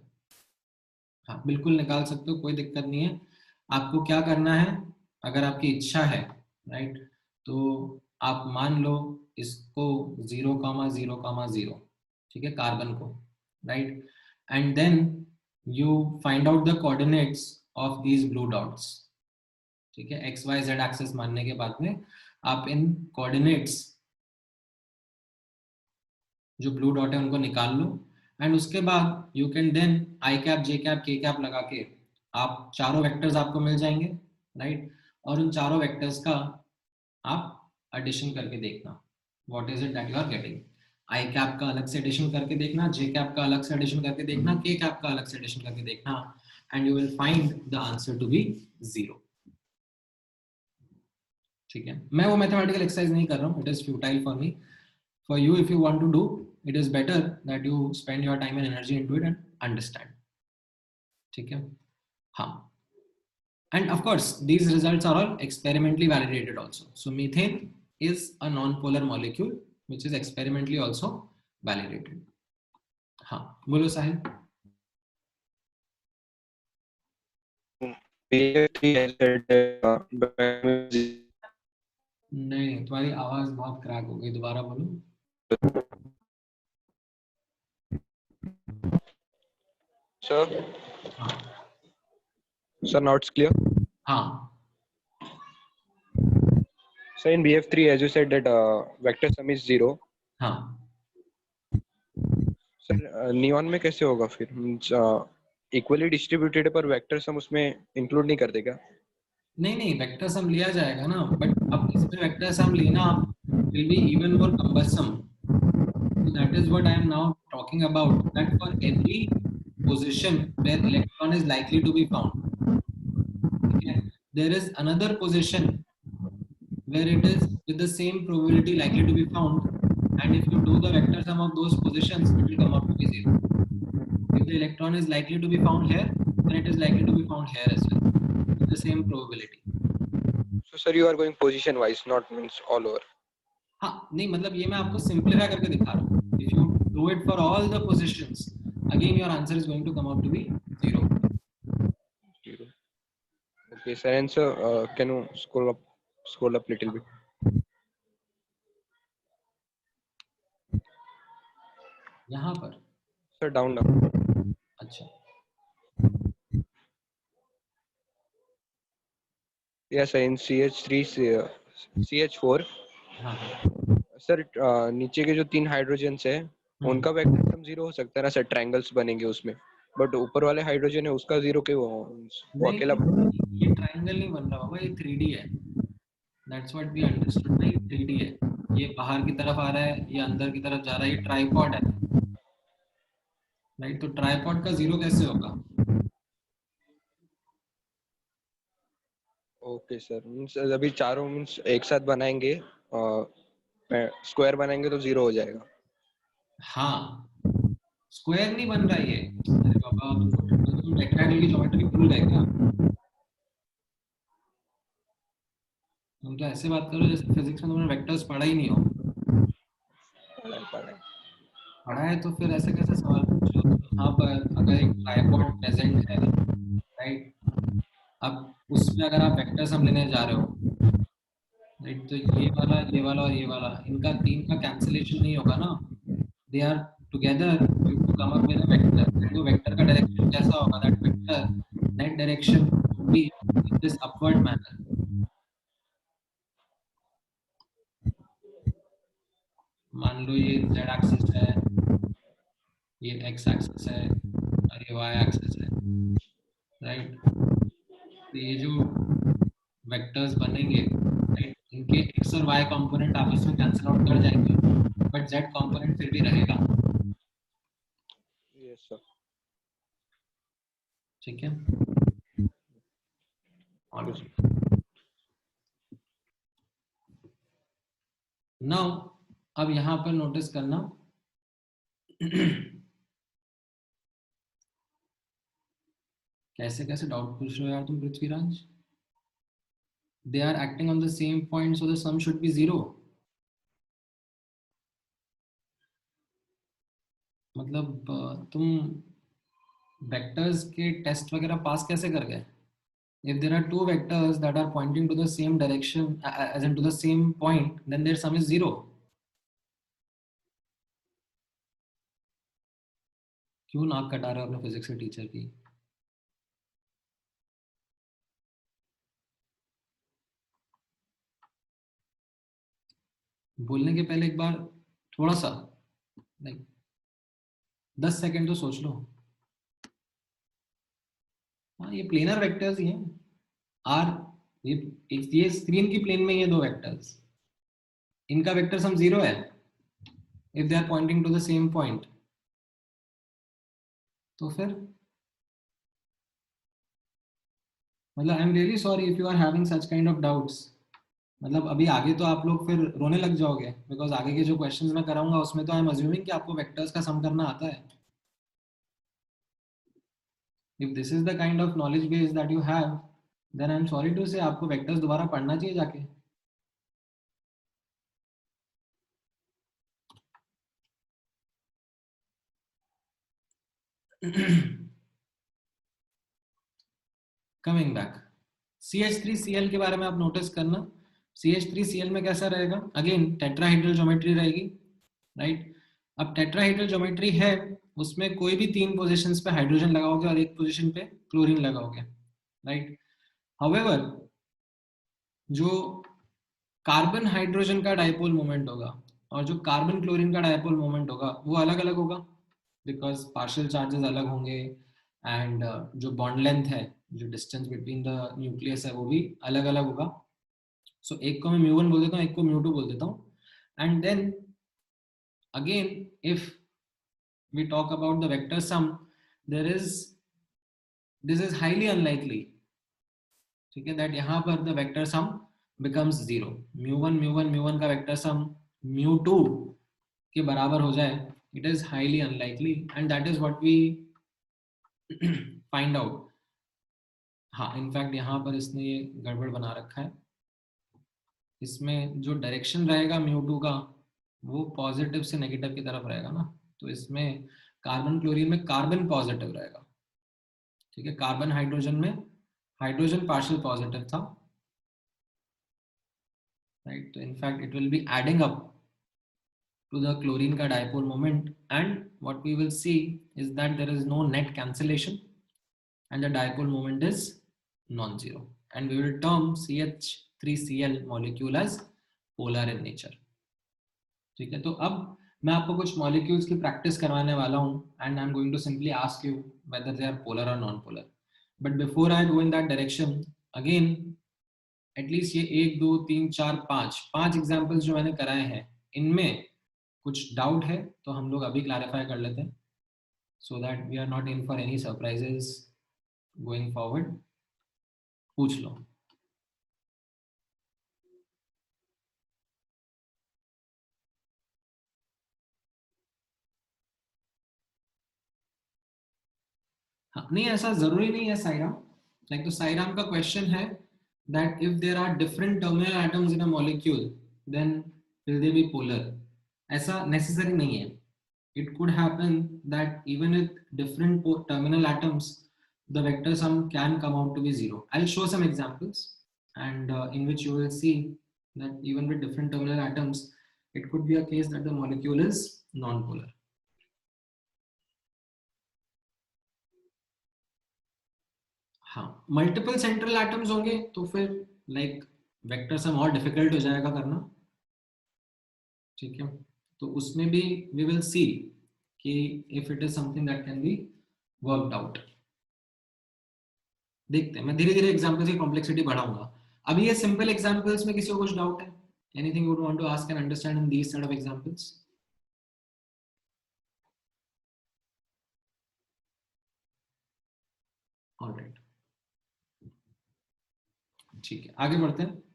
हाँ बिल्कुल निकाल सकते हो, कोई दिक्कत नहीं है। आपको क्या करना है, अगर आपकी इच्छा है, राइट, तो आप मान लो इसको 0,0,0, ठीक है, कार्बन को, right, and then you find out the coordinates of these blue dots, ठीक है, एक्स वाई जेड एक्सिस मानने के बाद में आप इन कोऑर्डिनेट्स जो ब्लू डॉट है उनको निकाल लो, एंड उसके बाद you can then i cap j cap k cap लगा के आप चारों वेक्टर्स आपको मिल जाएंगे, राइट। और उन चारों वेक्टर्स का आप एडिशन करके देखना, what is it that you are getting. I cap का अलग से एडिशन करके देखना, जे कैप का अलग से एडिशन करके देखना, के कैप का अलग से एडिशन करके देखना, and you will find the answer to be 0। ठीक है, मैं वो मैथमेटिकल एक्सरसाइज नहीं कर रहा हूँ, it is futile for me. For you if you want to do, it is better that you spend your time and energy into it and understand. ठीक है, हाँ। And of course, these results are all experimentally validated also. So methane is a non-polar molecule which is experimentally also validated. हाँ, बोलो साहिल। नहीं, तुम्हारी आवाज बहुत crack हो गई, दोबारा बोलो। Sir, हाँ sir, now it's clear. हाँ So in BF3, as you said that vector sum is 0. हाँ। सर नियॉन में कैसे होगा फिर? मींस इक्वली डिस्ट्रीब्यूटेड है पर वेक्टर सम उसमें इंक्लूड नहीं कर देगा? नहीं नहीं, वेक्टर सम लिया जाएगा ना, बट अब इसमें वेक्टर सम लेना will be even more cumbersome. So that is what I am now talking about, that for every position where electron is likely to be found, okay, there is another position where it is with the same probability likely to be found, and if you do the vector sum of those positions, it will come out to be 0. If the electron is likely to be found here, then it is likely to be found here as well, with the same probability. So sir, you are going position wise, not means all over. हाँ नहीं, मतलब ये मैं आपको simplify करके दिखा रहा हूँ। If you do it for all the positions, again your answer is going to come out to be 0. 0. Okay, sir. And sir, can you scroll up little bit? यहाँ पर Sir, down. अच्छा, Yes, sir. In CH3, CH4. हाँ हाँ sir नीचे के जो 3 hydrogens है उनका वेक्टर सम 0 हो सकता है ना सर? ट्रायंगल्स बनेंगे उसमें, बट ऊपर वाले हाइड्रोजन है उसका 0 क्यों हो? वो नहीं अकेला नहीं, ये ट्रायंगल नहीं बन रहा बाबा, ये 3D है। दैट्स व्हाट वी अंडरस्टूड ना, ये 3D है। ये बाहर की तरफ आ रहा है, ये अंदर की तरफ जा रहा है, ये ट्राइपॉड है, राइट। तो ट्राइपॉड का 0 कैसे होगा? ओके सर, मींस अभी चारों मींस एक साथ बनाएंगे, स्क्वायर बनाएंगे तो 0 हो जाएगा। हाँ, स्क्वायर नहीं बन रहा है ये। अरे बाबा, तुम टेट्राहेड्रल की ज्योमेट्री भूल गए क्या? तुम तो ऐसे बात करो जैसे फिजिक्स में तुमने वेक्टर्स पढ़ा ही नहीं हो। पढ़ा है। पढ़ा है तो फिर ऐसे कैसे सवाल पूछ रहे हो? तो यहाँ पर अगर एक ट्राइपॉड प्रेजेंट है, राइट, अब उसमें अगर आप वेक्टर सम लेने जा रहे हो, राइट, तो ये वाला और ये वाला, इनका तीन का कैंसिलेशन नहीं होगा ना, they are together to come up with a vector, and वो वेक्टर का डायरेक्शन कैसा होगा? That vector net direction would be in this upward manner. मान लो ये z एक्सिस है, ये x एक्सिस है और ये y एक्सिस है, राइट। तो ये जो वेक्टर्स बनेंगे, राइट, इनके x और y कंपोनेंट आपस में कैंसिल आउट कर जाएंगे, बट z कंपोनेंट फिर भी रहेगा। Yes sir. ठीक है, नाउ अब यहाँ पर नोटिस करना कैसे कैसे डाउट पूछ रहे हो यार तुम Prithviraj. They are acting on the same point, so the sum should be 0. मतलब तुम वेक्टर्स के टेस्ट वगैरह पास कैसे कर गए? If there are two vectors that are pointing to the same direction, as in to the same point, then their sum is 0. क्यों नाक कटा रहे हो अपने फिजिक्स के टीचर की? बोलने के पहले एक बार थोड़ा सा लाइक 10 सेकंड तो सोच लो। हाँ, ये प्लेनर वेक्टर्स ही हैं। आर ये स्क्रीन की प्लेन में ये दो वेक्टर्स, इनका वेक्टर सम 0 है if they are pointing to the same point. तो फिर मतलब I am really sorry if you are having such kind of doubts. मतलब अभी आगे तो आप लोग फिर रोने लग जाओगे, बिकॉज आगे के जो क्वेश्चंस मैं कराऊंगा उसमें तो आई एम अज्यूमिंग कि आपको वेक्टर्स का सम करना आता है। If this is the kind of knowledge base that you have, then I am sorry to say आपको वेक्टर्स दोबारा पढ़ना चाहिए जाके। कमिंग बैक, CH3Cl के बारे में आप नोटिस करना। CH3Cl में कैसा रहेगा, अगेन टेट्राहेड्रल ज्योमेट्री रहेगी, राइट। अब टेट्राहेड्रल ज्योमेट्री है, उसमें कोई भी 3 पोजीशंस पे हाइड्रोजन लगाओगे और एक पोजीशन पे क्लोरीन लगाओगे, राइट। हाउएवर जो कार्बन हाइड्रोजन का डायपोल मोमेंट होगा और जो कार्बन क्लोरीन का डायपोल मोमेंट होगा वो अलग अलग होगा, बिकॉज पार्शियल चार्जेस अलग होंगे एंड जो बॉन्ड लेंथ है, जो डिस्टेंस बिटवीन द न्यूक्लियस है वो भी अलग अलग होगा। सो एक को मैं μ1 बोल देता हूँ, एक को μ2 बोल देता हूँ। And then again if we talk about the vector sum, this is highly unlikely, ठीक है, दैट यहाँ पर द वेक्टर सम बिकम्स 0। μ1 का वेक्टर सम μ2 के बराबर हो जाए, it is highly unlikely and that is what we find out. हाँ, इनफैक्ट यहाँ पर इसने ये गड़बड़ बना रखा है, इसमें जो डायरेक्शन रहेगा μ2 का वो पॉजिटिव से नेगेटिव की तरफ रहेगा ना, तो इसमें कार्बन क्लोरीन में कार्बन पॉजिटिव रहेगा, ठीक है। कार्बन हाइड्रोजन में हाइड्रोजन पार्शियल पॉजिटिव था, राइट। तो in fact it will be adding up to the chlorine ka dipole moment, and what we will see is that there is no net cancellation and the dipole moment is non-zero, and we will term CH3Cl molecule as polar in nature, ठीक है। तो अब मैं आपको कुछ molecules की practice करवाने वाला हूँ and I am going to simply ask you whether they are polar और non polar. But before I go in that direction, again at least ये 1 2 3 4 5 एग्जाम्पल्स जो मैंने कराए हैं, इनमें कुछ डाउट है तो हम लोग अभी क्लैरिफाई कर लेते हैं, so that we are not in for any surprises going forward. पूछ लो। हाँ, नहीं ऐसा जरूरी नहीं है साईराम, लाइक तो साईराम का क्वेश्चन है that if there are different terminal atoms in a molecule then will they be polar, ऐसा नेसेसरी नहीं है। It could happen that even with different terminal atoms, the vector sum can come out to be 0. I'll show some examples, and in which you will see that even with different terminal atoms, it could be a case that the molecule is non-polar. हाँ, multiple central atoms होंगे तो फिर like vector sum और difficult हो जाएगा करना, ठीक है। तो उसमें भी we will see कि if it is something that can be worked out। देखते हैं, मैं धीरे धीरे एग्जांपल्स की कॉम्प्लेक्सिटी बढ़ाऊंगा। अभी ये सिंपल एग्जांपल्स में किसी को कुछ डाउट है, anything you would want to ask and understand in these set of examples? All right, ठीक है, आगे बढ़ते हैं।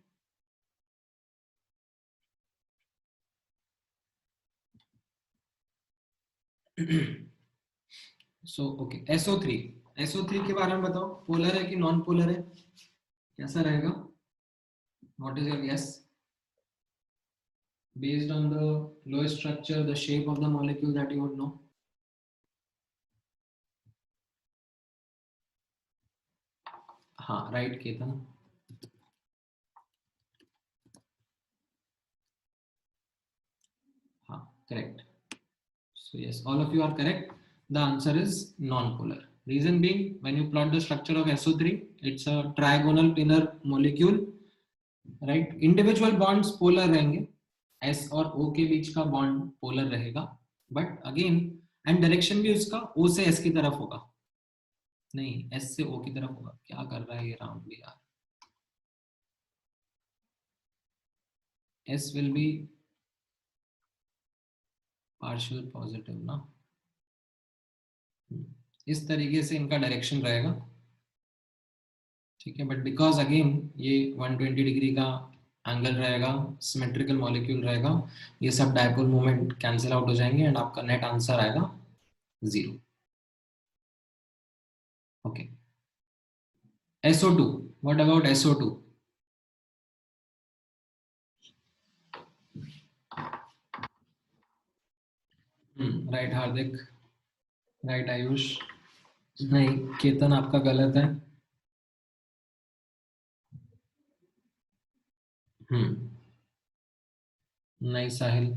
सो ओके, SO3 के बारे में बताओ, पोलर है कि नॉन पोलर है, कैसा रहेगा? What is your guess based on the Lewis structure, the shape of the molecule that you would know? हाँ, राइट किया था ना। हाँ, correct. So yes, all of you are correct. The answer is non-polar. Reason being, when you plot the structure of SO3, it's a trigonal planar molecule, right? Individual bonds polar रहेंगे, S और O के बीच का bond polar रहेगा, but again and direction भी उसका O से S की तरफ होगा, नहीं S से O की तरफ होगा। क्या कर रहा है ये राउंड भी यार, S will be partial positive ना, इस तरीके से इनका डायरेक्शन रहेगा, ठीक है। बट बिकॉज अगेन ये 120 डिग्री का एंगल रहेगा, सिमेट्रिकल मॉलिक्यूल रहेगा, ये सब डायपोल मोमेंट कैंसिल आउट हो जाएंगे एंड आपका नेट आंसर आएगा 0। Okay, SO2, what about SO2? Right Hardik, right Ayush, नहीं केतन आपका गलत है। नहीं साहिल,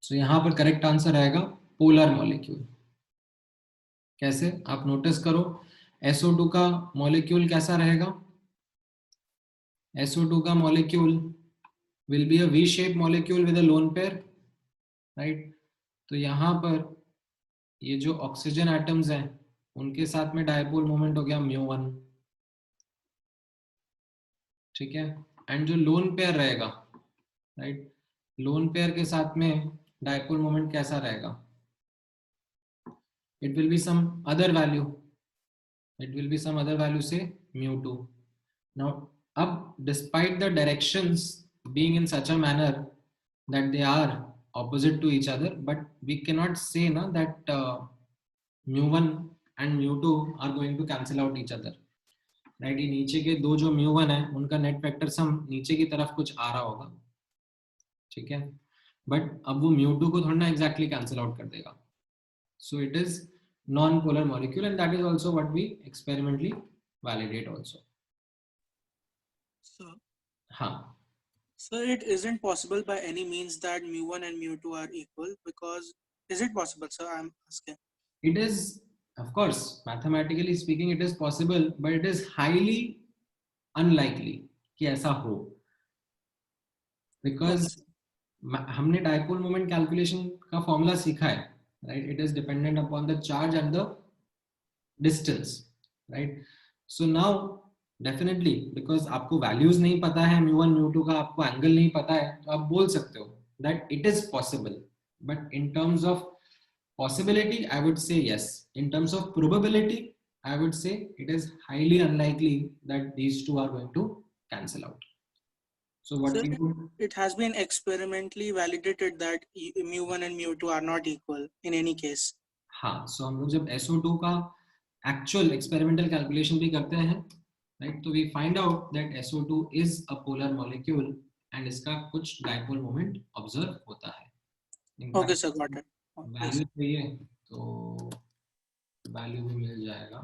तो यहाँ पर करेक्ट आंसर आएगा पोलर मॉलिक्यूल। कैसे, आप नोटिस करो SO2 का मॉलिक्यूल कैसा रहेगा, SO2 का molecule will be a V shape molecule with a lone pair, right. तो यहाँ पर ये जो ऑक्सीजन एटम्स हैं उनके साथ में डायपोल मोमेंट हो गया μ1, ठीक है। एंड जो लोन पेयर रहेगा, राइट, लोन पेयर के साथ में डायपोल मोमेंट कैसा रहेगा, it will be some other value, it will be some other value, say μ2. Now अब despite the directions being in such a manner that they are opposite to each other, but we cannot say na that μ1 and μ2 are going to cancel out each other, right। ये नीचे के दो जो μ1 है उनका net vector sum नीचे की तरफ कुछ आ रहा होगा, ठीक है। बट अब वो μ2 को थोड़ा ना एग्जैक्टली कैंसिल आउट कर देगा, so it is non-polar molecule and that is also what we experimentally validate also. So, हाँ, so it isn't possible by any means that mu1 and mu2 are equal, because is it possible, sir? I'm asking. it is, of course, mathematically speaking it is possible, but it is highly unlikely कि ऐसा हो, because हमने dipole moment calculation का formula सीखा है, right। It is dependent upon the charge and the distance, right। So now definitely because आपको values नहीं पता है mu1 mu2 का, आपको angle नहीं पता है, तो आप बोल सकते हो that it is possible, but in terms of possibility I would say yes, in terms of probability I would say it is highly unlikely that these two are going to cancel out. So what Sir, we would, it has been experimentally validated that mu1 and mu2 are not equal in any case. हाँ, so हम लोग जब SO2 का actual experimental calculation भी करते हैं, right, तो we find out that SO2 is a polar molecule and इसका कुछ dipole moment observe होता है। Okay sir, got it. Value चाहिए तो वैल्यू भी मिल जाएगा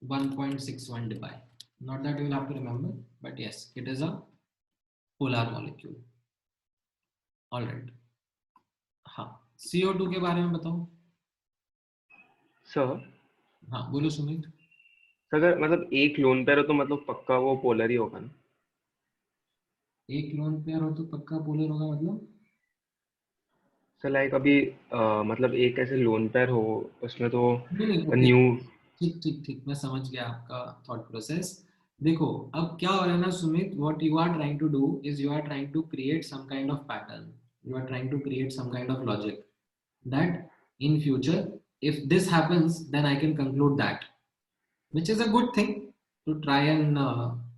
1.61 dpi, not that you will have to remember, but yes it is a polar molecule. All right, हाँ CO2 के बारे में बताओ। सर हाँ बोलो सुमित। अगर मतलब एक लोन पेयर हो तो मतलब पक्का वो पोलर ही होगा ना? एक लोन पेयर हो तो पक्का पोलर होगा मतलब? सर लाइक अभी मतलब एक ऐसे लोन पेयर हो उसमें तो नहीं, न्यू ठीक ठीक ठीक, मैं समझ गया आपका थॉट प्रोसेस। देखो अब क्या हो रहा है ना Sumit, what you are trying to do is you are trying to create some kind of pattern, you are trying to create some kind of logic that in future if this happens then I can conclude that, which is a good thing to try and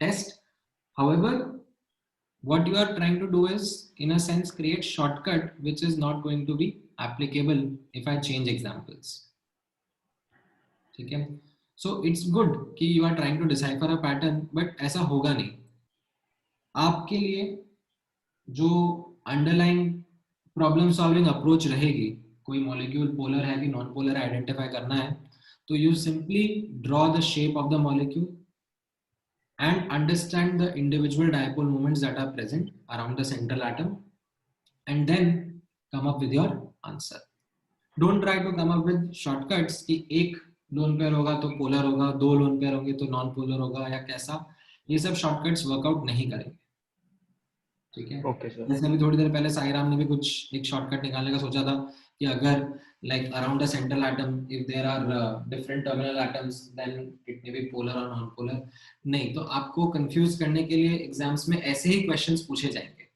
test. However, what you are trying to do is in a sense create shortcut which is not going to be applicable if I change examples, ठीक है। so it's good कि you are trying to decipher a pattern, but ऐसा होगा नहीं। आपके लिए जो underline problem solving approach रहेगी, कोई मॉलिक्यूल पोलर है कि नॉन पोलर आइडेंटिफाई करना है, तो you simply draw the shape of the molecule and understand the individual dipole moments that are present around the central atom and then come up with your answer. Don't try to come up with shortcuts कि एक lone pair होगा तो polar होगा, दो lone pair होंगे तो non polar होगा या कैसा, ये सब शॉर्टकट्स वर्कआउट नहीं करेंगे, ठीक है। Okay sir. जैसे अभी थोड़ी देर पहले साईराम ने भी कुछ एक शॉर्टकट निकालने का सोचा था कि अगर like around a central atom if there are different terminal atoms then it may be polar or non polar। नहीं, तो आपको कंफ्यूज करने के लिए एग्जाम्स में ऐसे ही क्वेश्चंस पूछे जाएंगे,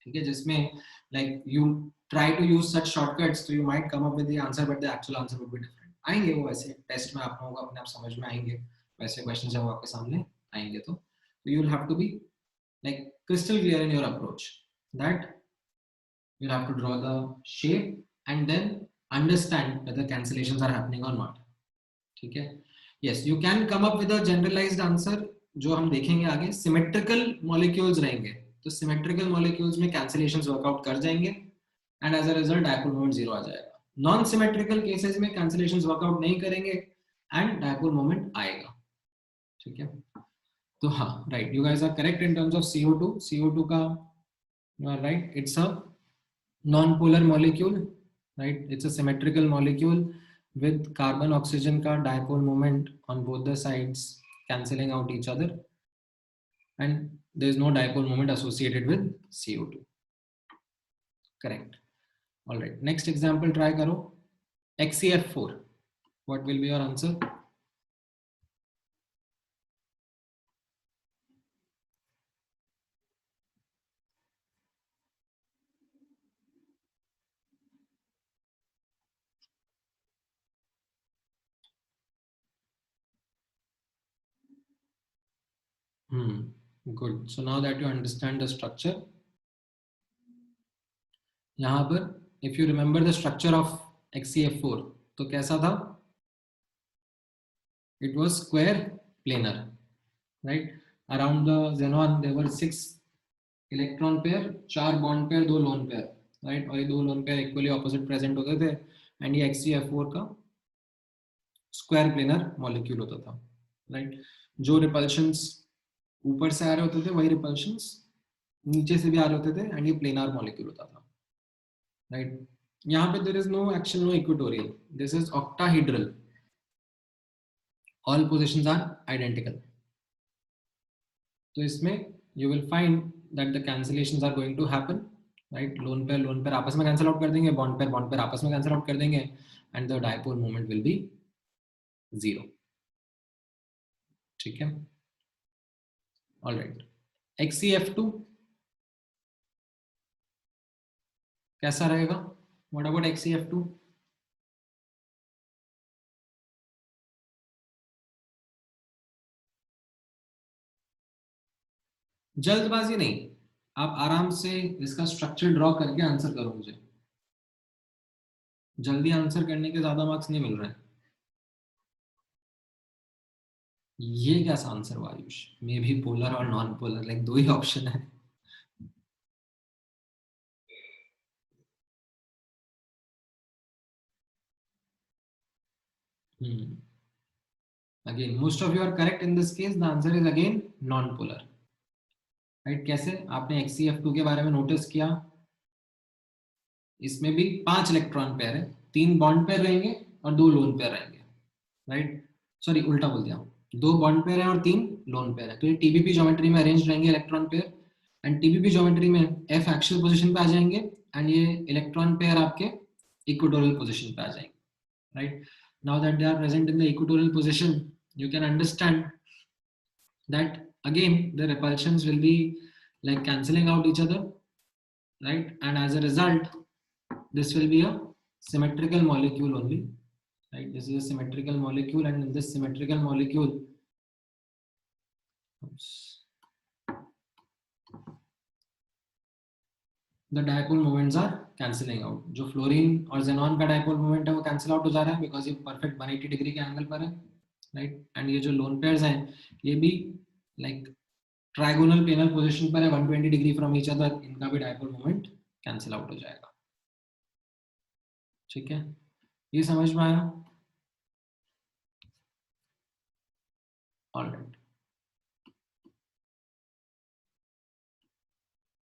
ठीक है, जिसमें like you try to use such shortcuts so you might come up with the answer but the actual answer would be different। आएंगे वो ऐसे टेस्ट में, आप लोगों को अपने आप समझ में आएंगे वैसे क्वेश्चन जब आपके सामने आएंगे, तो you will have to be like crystal clear in your approach that you'll have to draw the shape and then understand whether cancellations are happening or not, ठीक है। yes you can come up with a generalized answer जो हम देखेंगे आगे। symmetrical molecules रहेंगे तो symmetrical molecules में cancellations workout कर जाएंगे and as a result dipole moment 0 आ जाएगा। non symmetrical cases में cancellations workout नहीं करेंगे and dipole moment आएगा, ठीक है। तो हाँ, right, you guys are correct in terms of CO2 का you are right, it's a non-polar molecule, right? It's a symmetrical molecule with carbon oxygen का dipole moment on both the sides cancelling out each other, and there is no dipole moment associated with CO2, correct। All right, next example try करो, XCF4, what will be your answer? Good, so now that you understand the structure, यहाँ पर if you remember the structure of XCF4 तो कैसा था? It was square planar, right? Around the xenon there were 6 electron pair, 4 bond pair, 2 lone pair, right? और ये 2 lone pair equally opposite present होते थे and ये XCF4 का square planar molecule होता था, right? जो repulsions ऊपर से आ रहे होते थे वही repulsions नीचे से भी आ रहे होते थे and ये planar molecule होता था, right? यहाँ पे there is no action, no equatorial, this is octahedral, all positions are identical। तो इसमें you will find that the cancellations are going to happen, right? lone pair आपस में cancel out कर देंगे, bond pair आपस में cancel out कर देंगे and the dipole moment will be 0, ठीक है। all right, XCF2 कैसा रहेगा? what about XCF2? जल्दबाजी नहीं, आप आराम से इसका स्ट्रक्चर ड्रॉ करके आंसर करो, मुझे जल्दी आंसर करने के ज्यादा मार्क्स नहीं मिल रहे हैं। ये क्या आंसर हुआ आयुष? मे भी पोलर और नॉन पोलर, लाइक 2 ही ऑप्शन है। Again, most of you are correct in this case. The answer is again non-polar, right? कैसे? आपने XCF2 के बारे में नोटिस किया, इसमें भी 5 इलेक्ट्रॉन पेयर है, 3 बॉन्ड पेयर रहेंगे और 2 लोन पेयर रहेंगे, राइट? सॉरी, उल्टा बोल दिया, 2 बॉन्ड पेयर है और 3 लोन पेयर है। तो ये TPP ज्योमेट्री में अरेंज रहेंगे electron pair and TPP geometry में F एक्सियल पोजीशन पे आ जाएंगे एंड ये इलेक्ट्रॉन पेयर आपके इक्वेटोरियल पोजीशन पे आ जाएंगे, right? Now that they are present in the equatorial position, you can understand that again the repulsions will be like cancelling out each other, right? And as a result, this will be a symmetrical molecule only, right? This is a symmetrical molecule, and in this symmetrical molecule, the dipole moments are cancelling out। जो fluorine और xenon का dipole moment है वो cancel out हो जा रहा है because ये perfect 180 डिग्री के एंगल पर है, right? and ये जो lone pairs हैं ये भी like trigonal planar position पर है 120 डिग्री from each other, इनका भी dipole moment cancel out हो जाएगा, ठीक है? ये समझ में आया? Alright,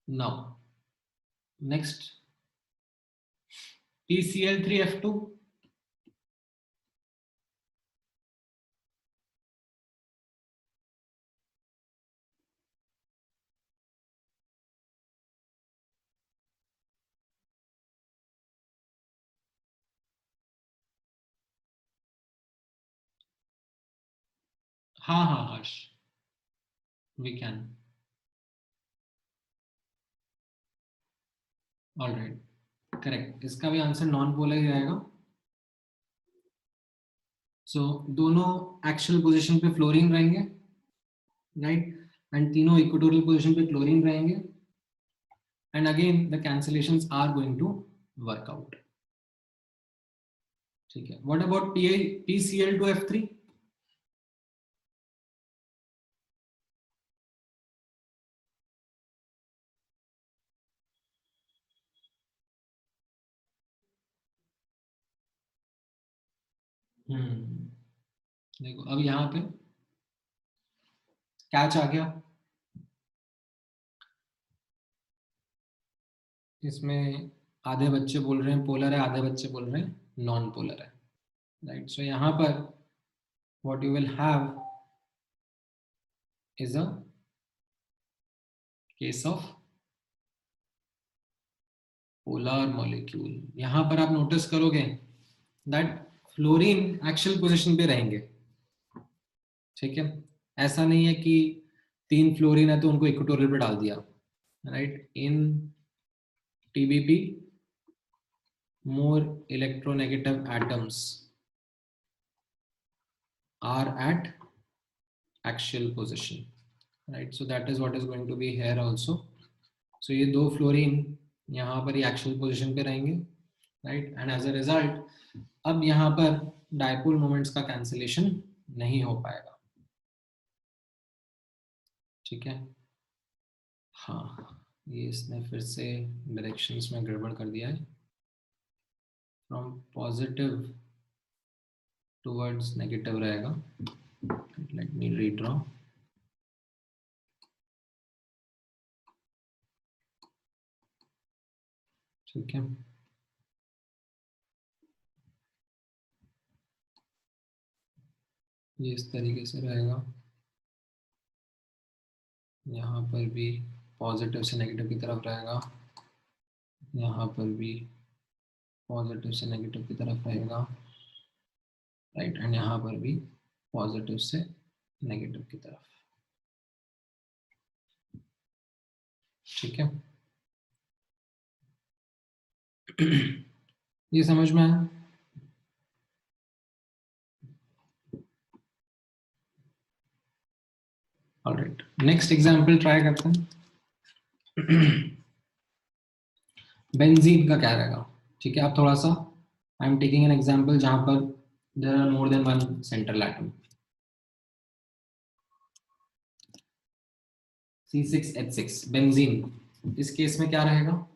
now next PCl3F2, हाँ हाँ Harsh, we can. All right, correct, इसका भी आंसर नॉन पोलर ही रहेगा। सो दोनों एक्चुअल पोजीशन पे फ्लोरीन रहेंगे, राइट, एंड तीनों इक्वेटोरियल पोजीशन पे क्लोरीन रहेंगे, and again the cancellations are going to work out. ठीक है, व्हाट अबाउट PCl2F3? देखो अब यहाँ पे कैच आ गया, इसमें आधे बच्चे बोल रहे हैं पोलर है, आधे बच्चे बोल रहे हैं नॉन पोलर है, राइट। सो यहाँ पर what you will have is a case of polar molecule. यहाँ पर आप नोटिस करोगे दैट फ्लोरीन एक्चुअल पोजीशन पे रहेंगे, ठीक है, ऐसा नहीं है कि 3 फ्लोरीन है तो उनको इक्वेटोरियल पे डाल दिया, right. In TBP more electronegative atoms are at axial position, right? So that is what is going to be here also. So ये 2 फ्लोरीन यहाँ पर ही एक्चुअल पोजीशन पे रहेंगे, right, and as a result अब यहाँ पर डायपोल मोमेंट्स का cancellation नहीं हो पाएगा, ठीक है। हाँ, ये इसने फिर से डायरेक्शंस में गड़बड़ कर दिया है, फ्रॉम पॉजिटिव टुवर्ड्स नेगेटिव रहेगा। Let me redraw. ठीक है, ये इस तरीके से रहेगा, यहाँ पर भी पॉजिटिव से नेगेटिव की तरफ रहेगा, यहाँ पर भी पॉजिटिव से नेगेटिव की तरफ रहेगा, राइट, एंड यहाँ पर भी पॉजिटिव से नेगेटिव की तरफ, ठीक है। ये समझ में आया? ऑलराइट, नेक्स्ट एग्जांपल ट्राई करते हैं। बेंजीन का क्या रहेगा, ठीक है। आप थोड़ा सा, I am taking an example जहां पर there are more than one central atom, C6H6 benzene, इस केस में क्या रहेगा?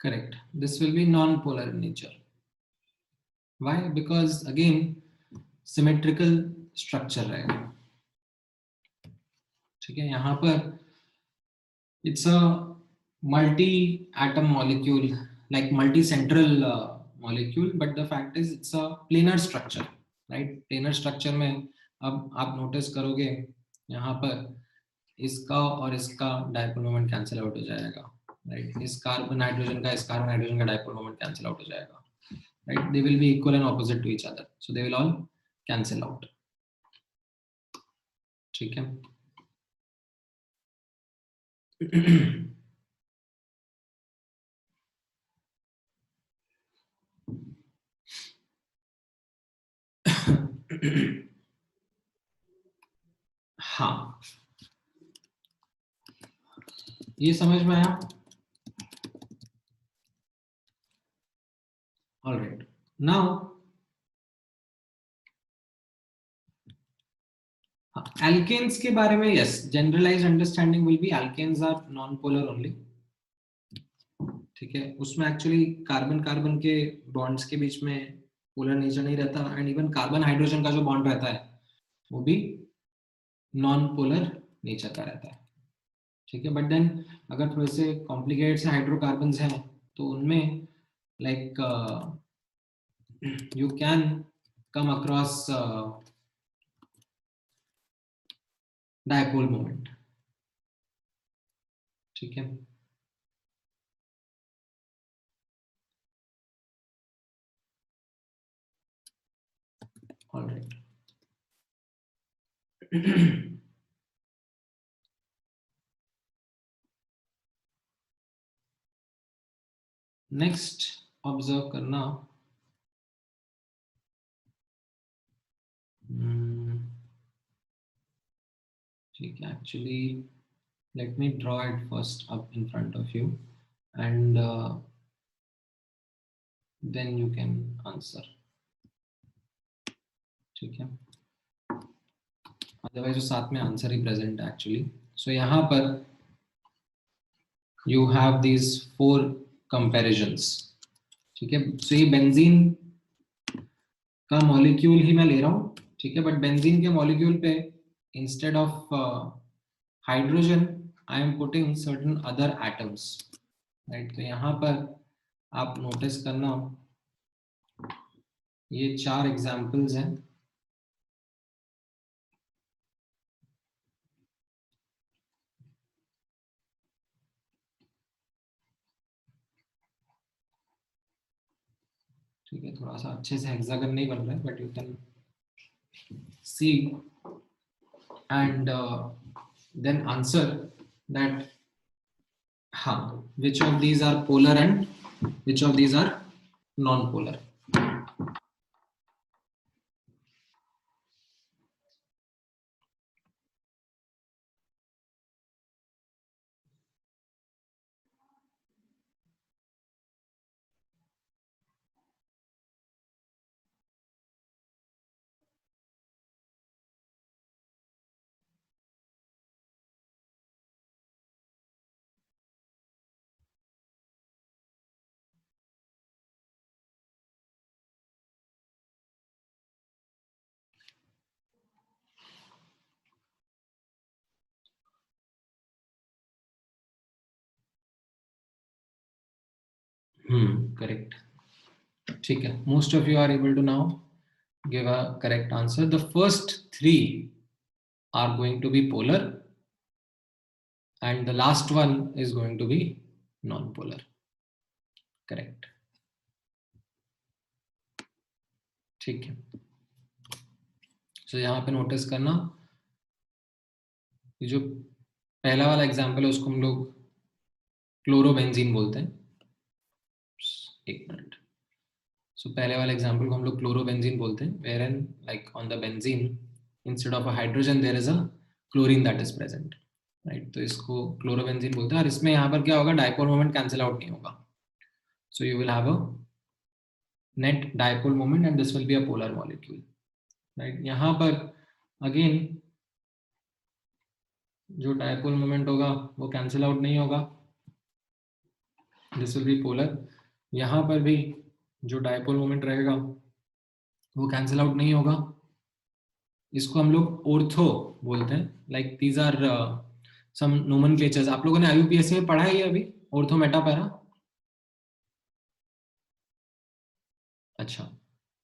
Correct. This will be non-polar in nature. Why? Because again symmetrical structure रहेगा, ठीक है। यहाँ पर it's a multi-atom molecule, like multi-central molecule, but the fact is it's a planar structure, right? Planar structure में अब आप notice करोगे यहाँ पर इसका और इसका डायपोल मोमेंट कैंसिल आउट हो जाएगा, राइट। इस कार्बन नाइट्रोजन का डायपोल मोमेंट कैंसिल आउट हो जाएगा, right? They will be equal and opposite to each other, so they will all cancel out. ठीक है. हाँ, ये समझ में आया? All right. Now, alkanes के बारे में, yes, generalized understanding will be alkanes are non-polar only. ठीक है, उसमें एक्चुअली कार्बन कार्बन के बॉन्ड्स के बीच में पोलर नेचर नहीं रहता, एंड इवन कार्बन हाइड्रोजन का जो बॉन्ड रहता है वो भी नॉन पोलर नेचर का रहता है. ठीक है, बट देन अगर थोड़े से कॉम्प्लिकेटेड से हाइड्रोकार्बन्स हैं तो उनमें like you can come across dipole moment. ठीक है, all right. नेक्स्ट ऑब्जर्व करना, ठीक है, actually let me draw it first up in front of you and then you can answer. ठीक है, अदरवाइज वो साथ में आंसर ही प्रेजेंट है एक्चुअली. सो यहाँ पर you have these 4 comparisons. ठीक है, सो ये बेंजीन का मॉलिक्यूल ही मैं ले रहा हूँ. ठीक है, बट बेंजीन के मॉलिक्यूल पे instead of hydrogen I am putting certain other atoms, right. तो यहाँ पर आप नोटिस करना, ये 4 एग्जाम्पल्स हैं. ठीक है, थोड़ा सा अच्छे से हेक्सागन नहीं बन रहा है, but you can see and then answer that हाँ, which of these are polar and which of these are non-polar. Correct. ठीक है, most of you are able to now give a correct answer. The first 3 are going to be polar and the last one is going to be non-polar. Correct. ठीक है, so यहाँ पे notice करना, ये जो पहला वाला एग्जाम्पल है उसको हम लोग क्लोरोबेंजीन बोलते हैं. एक मिनट. सो पहले वाले एग्जांपल को हम लोग क्लोरोबेंजीन बोलते हैं, wherein like on the benzene instead of a hydrogen there is a chlorine that is present, right. तो इसको क्लोरोबेंजीन बोलते हैं. और इसमें यहाँ पर क्या होगा, डाइपोल मोमेंट कैंसिल आउट नहीं होगा, so you will have a net dipole moment and this will be a polar molecule, right. यहाँ पर again जो डाइपोल मोमेंट होगा वो कैंसिल आउट नहीं होगा, this will be polar. यहाँ पर भी जो डाइपोल मोमेंट रहेगा वो कैंसिल आउट नहीं होगा. इसको हम लोग ऑर्थो बोलते हैं. Like these are some nomenclatures. आप लोगों ने IUPAC में पढ़ा है ये अभी, ऑर्थो मेटा पैरा? अच्छा,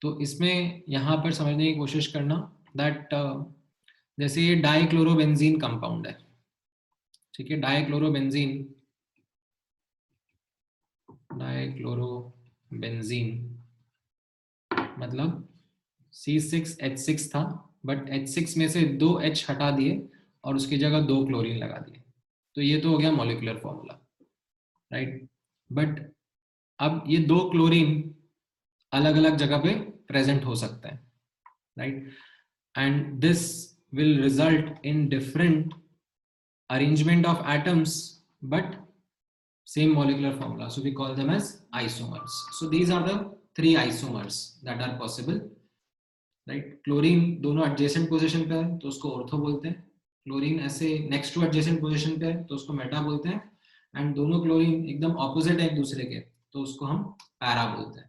तो इसमें यहाँ पर समझने की कोशिश करना दैट जैसे ये डाइक्लोरोबेंजीन कंपाउंड है. ठीक है, डाइक्लोरोबेंजीन मतलब C6H6 था, बट H6 में से 2 H हटा दिए और उसकी जगह 2 क्लोरीन लगा दिए, तो ये तो हो गया मॉलिक्यूलर फॉर्मूला, राइट। बट अब ये 2 क्लोरीन अलग अलग जगह पे प्रेजेंट हो सकते हैं, right, and this will result in different arrangement of atoms but same molecular formula, so we call them as isomers. So these are the 3 isomers that are possible, right. Chlorine दोनों adjacent position पे है तो उसको ortho बोलते हैं, chlorine ऐसे next to adjacent position पे है तो उसको मेटा बोलते हैं, एंड दोनों क्लोरीन एकदम ऑपोजिट है एक दूसरे के तो उसको हम पैरा बोलते हैं,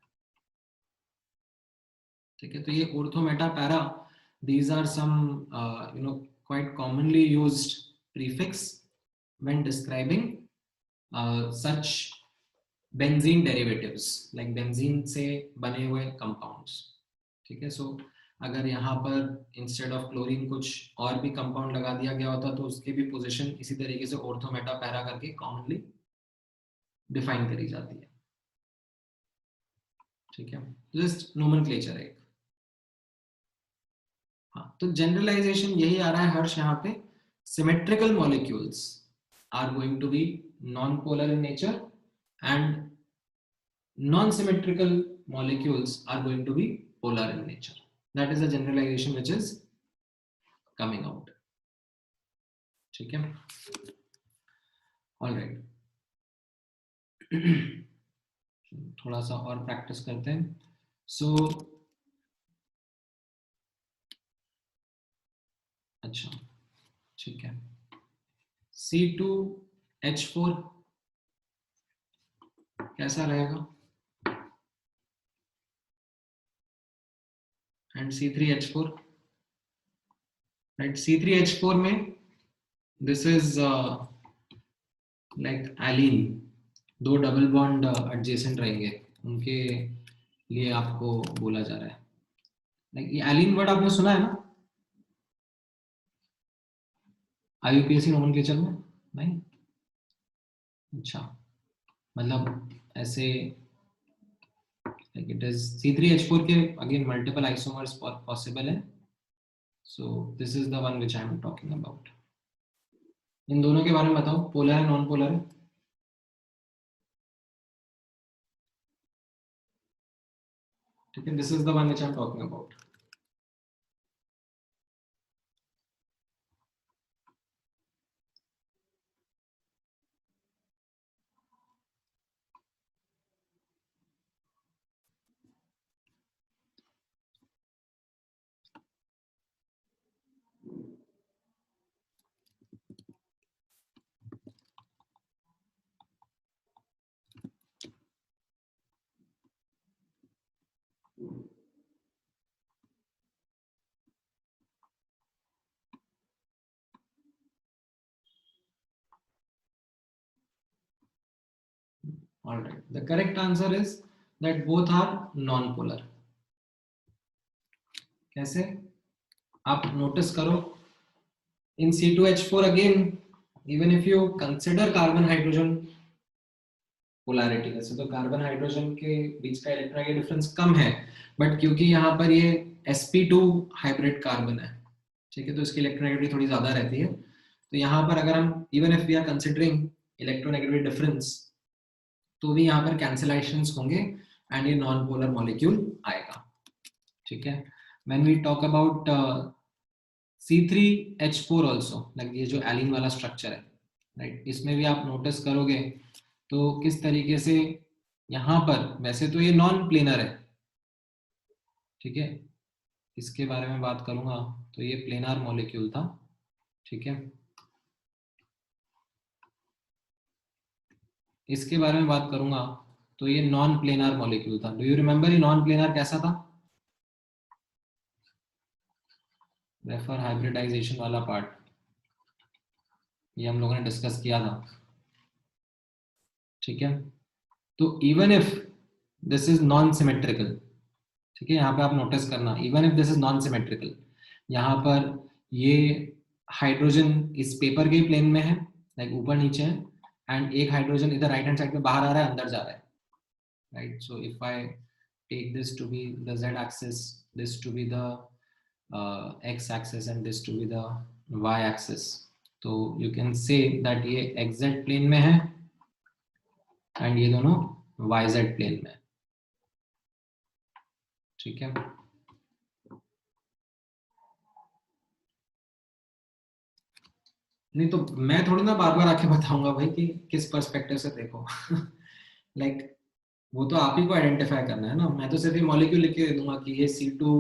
ठीक है। तो ये ortho, Meta, para, these are some quite commonly used prefix when describing such benzene derivatives, like benzene से बने हुए compounds, ठीक है। सो अगर यहाँ पर इंस्टेड ऑफ क्लोरीन कुछ और भी कंपाउंड लगा दिया गया होता तो उसकी भी पोजीशन इसी तरीके से ऑर्थो, मेटा, पैरा करके कॉमनली डिफाइन करी जाती है, ठीक है। जस्ट नोमेनक्लेचर है। हाँ, तो जनरलाइजेशन यही आ रहा है हर्ष यहाँ पे, symmetrical molecules are going to be non polar in nature and non symmetrical molecules are going to be polar in nature. That is a generalization which is coming out. ठीक है, all right. थोड़ा सा और practice करते हैं. So अच्छा, ठीक है. C2H4 कैसा रहेगा? And C3H4, right? C3H4 में this is like alene, दो डबल बॉन्ड एडजेसेंट रहेंगे, उनके लिए आपको बोला जा रहा है. लाइक ये एलिन वर्ड आपने सुना है ना IUPAC नोमेनक्लेचर में? नहीं? अच्छा, मतलब ऐसे like it is C3H4 के again multiple isomers possible है. So this is the one which I am talking about. इन दोनों के बारे में बताओ, पोलर है नॉन पोलर है? ठीक है, this is the one which I am talking about. All right, the correct answer is that both are non-polar. कैसे? आप notice करो, in C2H4 again, even if you consider carbon hydrogen polarity, वैसे तो carbon hydrogen के बीच का electronegative difference कम है, but क्योंकि यहाँ पर ये sp2 हाइब्रिड कार्बन है, ठीक है, तो इसकी इलेक्ट्रोनेगेटिविटी थोड़ी ज्यादा रहती है. तो यहाँ पर अगर हम even if we are considering electronegative difference तो भी यहाँ पर कैंसिलेशंस होंगे एंड ये नॉन पोलर मॉलिक्यूल आएगा. ठीक है, when we talk about C3H4 also, like ये जो एलिन वाला स्ट्रक्चर है, राइट, इसमें भी आप नोटिस करोगे तो किस तरीके से यहाँ पर, वैसे तो ये नॉन प्लेनर है, ठीक है, इसके बारे में बात करूंगा तो ये प्लेनर मॉलिक्यूल था. ठीक है, इसके बारे में बात करूंगा तो ये नॉन प्लेनर मॉलिक्यूल था. डू यू रिमेम्बर ये नॉन प्लेनर कैसा था? रेफर हाइब्रिडाइजेशन वाला पार्ट, ये हम लोगों ने डिस्कस किया था. ठीक है, तो even if this is non symmetrical, ठीक है, यहाँ पे आप नोटिस करना, even if this is non symmetrical, यहाँ पर ये हाइड्रोजन इस पेपर के प्लेन में है, लाइक ऊपर नीचे है, एंड एक हाइड्रोजन इधर राइट हैंड साइड पे बाहर आ रहा है, अंदर जा रहा है, right. So if I take this to be the z axis, this to be the x axis and this to be the y axis. तो you can say that ये xz plane में है and ये दोनों yz plane में. ठीक है. नहीं तो मैं थोड़ी ना बार बार आके बताऊंगा भाई कि किस पर्सपेक्टिव से देखो. लाइक वो तो आप ही को आइडेंटिफाई करना है ना. मैं तो सिर्फ ये मॉलिक्यूल लिख के दे दूंगा कि ये C2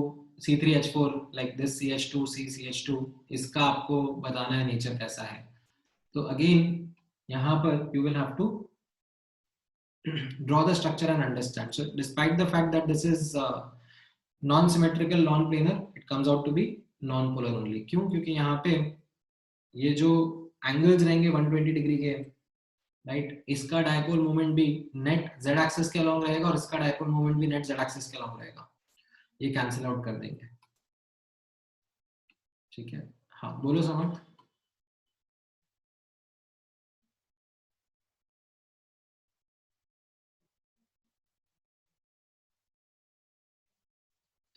C3H4 like this CH2 CCH2, इसका आपको बताना है नेचर कैसा है. तो अगेन यहाँ पर you will have to draw the structure and understand. So despite the fact that this is non-symmetrical, non-planar, it comes out to be non-polar only. क्यों? क्योंकि यहाँ पे ये जो एंगल्स रहेंगे 120 डिग्री के, राइट, इसका डायपोल मोमेंट भी नेट z एक्सिस के अलोंग रहेगा और इसका डायपोल मोमेंट भी नेट z एक्सिस के अलोंग रहेगा. ये कैंसिल आउट कर देंगे. ठीक है. हाँ बोलो समर्थ.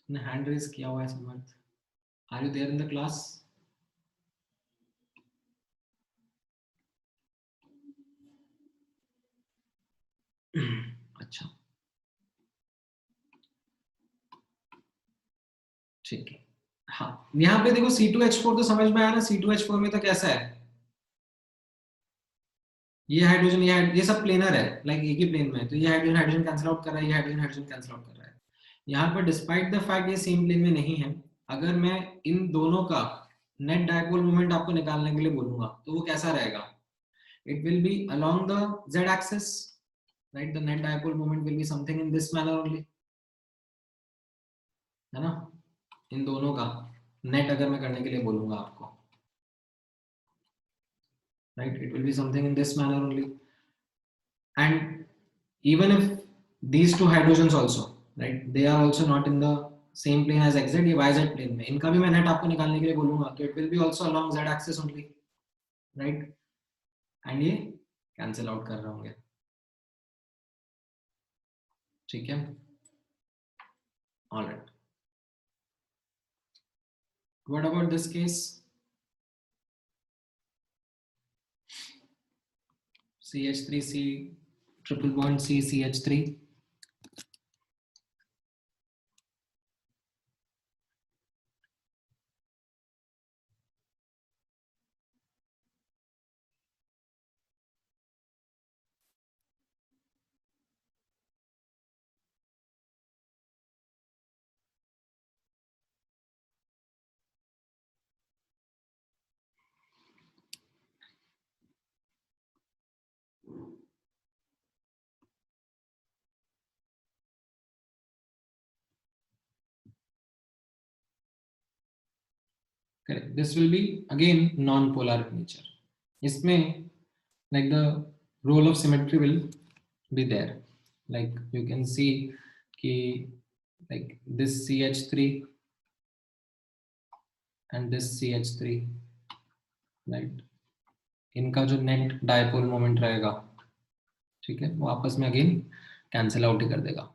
तुमने हैंड रेज किया हुआ है Samarth. Are you there in the class? अच्छा ठीक है. हाँ यहाँ पे देखो C2H4 तो समझ में आया ना. C2H4 में तो कैसा है, ये हाइड्रोजन ये सब प्लेनर है, लाइक एक ही प्लेन में है. तो ये हाइड्रोजन हाइड्रोजन कैंसिल आउट कर रहा है, ये हाइड्रोजन हाइड्रोजन कैंसिल आउट कर रहा है. यहाँ पर डिस्पाइट द फैक्ट ये सेम प्लेन में नहीं है, अगर मैं इन दोनों का नेट डायपोल मोमेंट आपको निकालने के लिए बोलूंगा तो वो कैसा रहेगा? It will be along the z axis, right. The net dipole moment will be something in this manner only, है ना. इन दोनों का नेट अगर मैं करने के लिए बोलूंगा आपको, right, it will be something in this manner only. And even if these two hydrogens also, right, they are also not in the same plane as xz, ये yz plane में, इनका भी मैं नेट आपको निकालने के लिए बोलूंगा तो it will be also along z axis only, right, and ये cancel out कर रहे होंगे. ठीक है. All right. What about this case? CH3C triple bond C CH3. Correct. This will be again non-polar in nature. इसमें like the role of symmetry will be there. Like you can see कि like this CH3 and this CH3, right? इनका जो net dipole moment रहेगा, ठीक है, वो आपस में अगेन कैंसिल आउट ही कर देगा.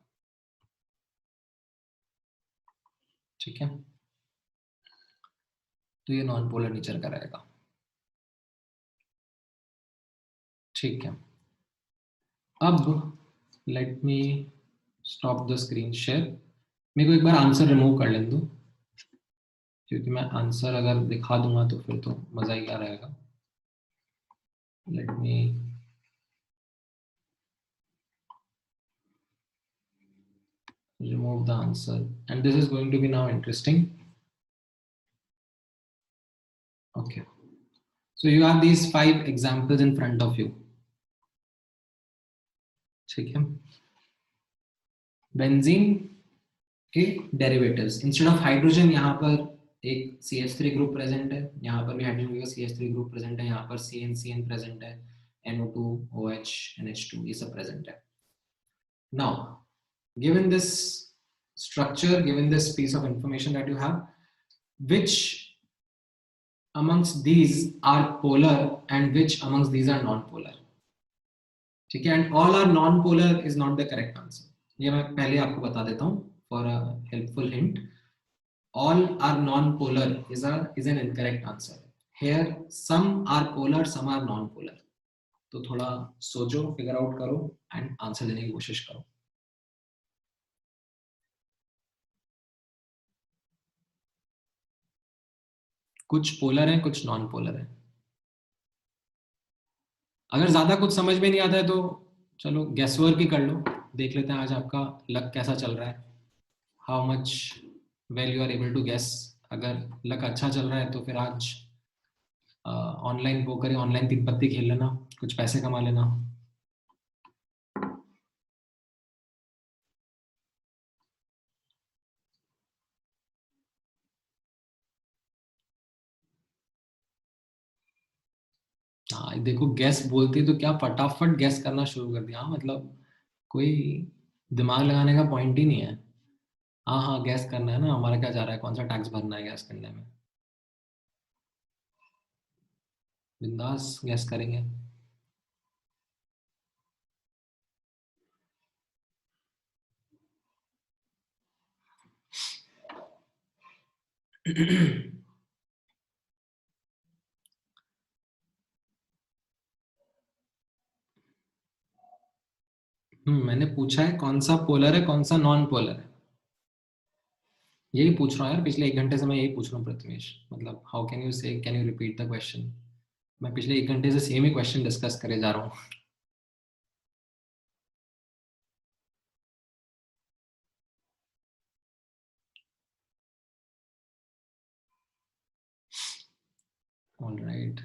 ठीक है. तो ये नॉन पोलर नेचर का रहेगा. ठीक है. अब let me stop the screen share. मेरे को एक बार आंसर रिमूव कर लेने दो, क्योंकि मैं आंसर अगर दिखा दूंगा तो फिर तो मजा ही आ रहेगा. Let me remove the answer, and this is going to be now interesting. Okay, so you have these 5 examples in front of you. ठीक है. बेंजीन के डेरिवेटिव्स, इंस्टेड ऑफ हाइड्रोजन यहाँ पर एक CH3 ग्रुप प्रेजेंट है, यहाँ पर भी हाइड्रोजन का CH3 ग्रुप प्रेजेंट है, यहाँ पर CN प्रेजेंट है, NO2 OH NH2 ये सब प्रेजेंट है. Now given this structure, given this piece of information that you have, which amongst these are polar and which amongst these are non-polar? ठीक है. And all are non-polar is not the correct answer. ये मैं पहले आपको बता देता हूँ for a helpful hint. All are non-polar is an incorrect answer. Here some are polar, some are non-polar. तो थोड़ा सोचो, फिगर आउट करो एंड आंसर देने की कोशिश करो. कुछ पोलर है, कुछ नॉन पोलर है. अगर ज्यादा कुछ समझ में नहीं आता है तो चलो गेस वर्क ही कर लो. देख लेते हैं आज आपका लक कैसा चल रहा है. How much well you are able to guess. अगर लक अच्छा चल रहा है तो फिर आज ऑनलाइन वो करें, ऑनलाइन तीन पत्ती खेल लेना, कुछ पैसे कमा लेना. हाँ देखो, गैस बोलती तो क्या फटाफट गैस करना शुरू कर दिया. हाँ, मतलब कोई दिमाग लगाने का पॉइंट ही नहीं है. हाँ हाँ, गैस करना है ना, हमारा क्या जा रहा है, कौन सा टैक्स भरना है गैस करने में. बिंदास गैस करेंगे. मैंने पूछा है कौन सा पोलर है, कौन सा नॉन पोलर है. यही पूछ रहा हूँ यार, पिछले 1 घंटे से मैं यही पूछ रहा हूँ प्रथमेश. मतलब हाउ कैन यू से, can you repeat the question. मैं पिछले 1 घंटे से सेम ही क्वेश्चन डिस्कस करे जा रहा हूँ. ऑलराइट,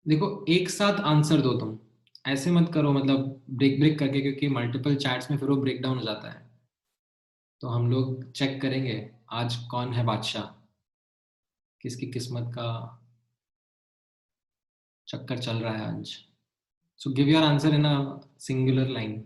देखो एक साथ आंसर दो तुम, ऐसे मत करो मतलब ब्रेक ब्रेक करके, क्योंकि मल्टीपल चैट्स में फिर वो ब्रेक डाउन हो जाता है. तो हम लोग चेक करेंगे आज कौन है बादशाह, किसकी किस्मत का चक्कर चल रहा है आज. So give your answer in a singular line.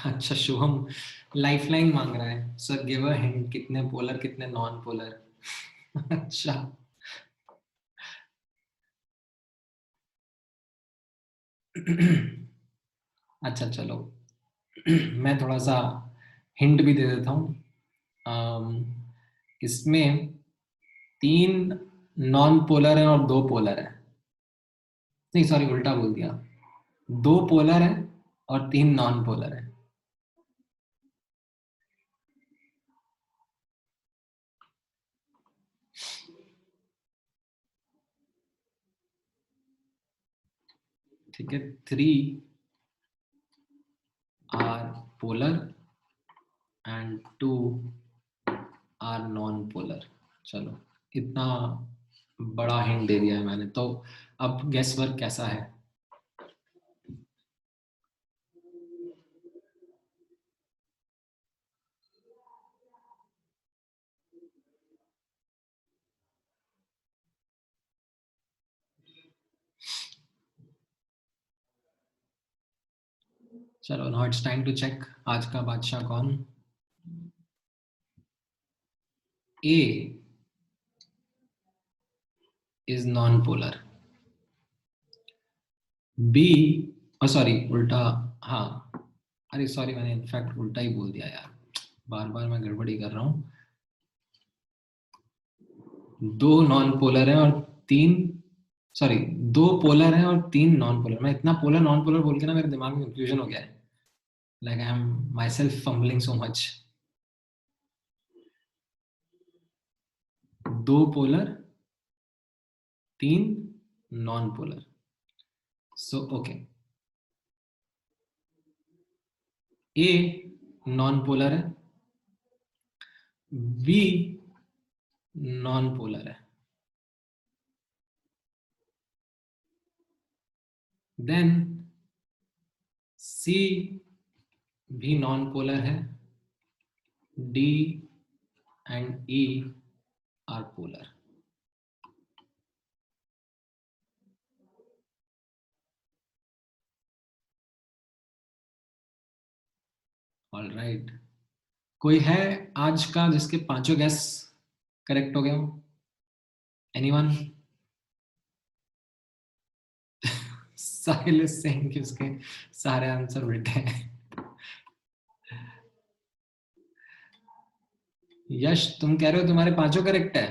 अच्छा, शुभम लाइफलाइन मांग रहा है. सर गिव अ हिंट, कितने पोलर कितने नॉन पोलर. अच्छा. अच्छा चलो, मैं थोड़ा सा हिंट भी दे देता हूँ. इसमें 3 नॉन पोलर है और 2 पोलर है. नहीं सॉरी, उल्टा बोल दिया. 2 पोलर है और 3 नॉन पोलर है. ठीक है, 3 are polar and 2 are non polar. चलो, इतना बड़ा हिंट दे दिया है मैंने, तो अब गेस वर्क कैसा है. चलो, now it's time to check आज का बादशाह कौन. A is non polar. B, sorry उल्टा. हाँ, अरे सॉरी, मैंने इनफैक्ट उल्टा ही बोल दिया यार. बार बार मैं गड़बड़ी कर रहा हूँ. 2 नॉन पोलर है और 3, सॉरी 2 पोलर है और 3 नॉन पोलर. मैं इतना पोलर नॉन पोलर बोल के ना मेरे दिमाग में कंफ्यूजन हो गया है. Like I am my self fumbling so much. 2 polar, 3 non polar. So okay, a non polar है, बी नॉन पोलर है. देन C भी नॉन पोलर है, D and E are polar. All right. कोई है आज का जिसके पांचों गैस करेक्ट हो गया हो? Anyone? साहिल इज सेइंग कि उसके सारे आंसर उल्टे हैं। यश तुम कह रहे हो तुम्हारे पांचों करेक्ट है?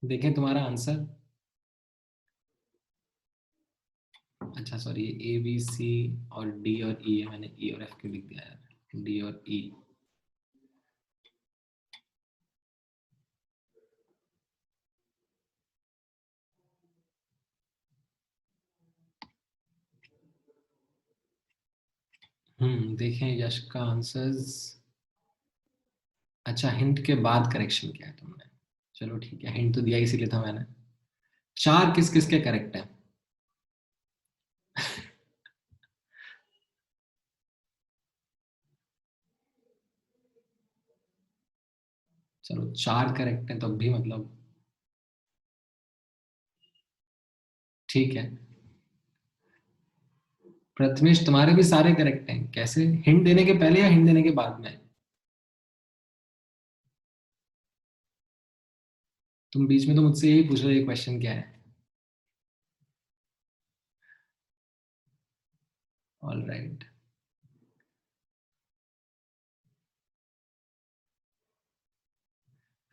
देखें तुम्हारा आंसर। अच्छा सॉरी, ए बी सी और डी और ई है, मैंने ई और एफ क्यों लिख दिया यार, डी और ई। देखें यश का आंसर्स। अच्छा हिंट के बाद करेक्शन किया है तुमने, चलो ठीक है, हिंट तो दिया इसीलिए था मैंने। चार किस किस के करेक्ट है? चलो चार करेक्ट है तो भी मतलब ठीक है। प्रथमेश तुम्हारे भी सारे करेक्ट हैं, कैसे? हिंट देने के पहले या हिंट देने के बाद में? तुम बीच में तो मुझसे यही पूछ रहे हो ये क्वेश्चन क्या है। All right.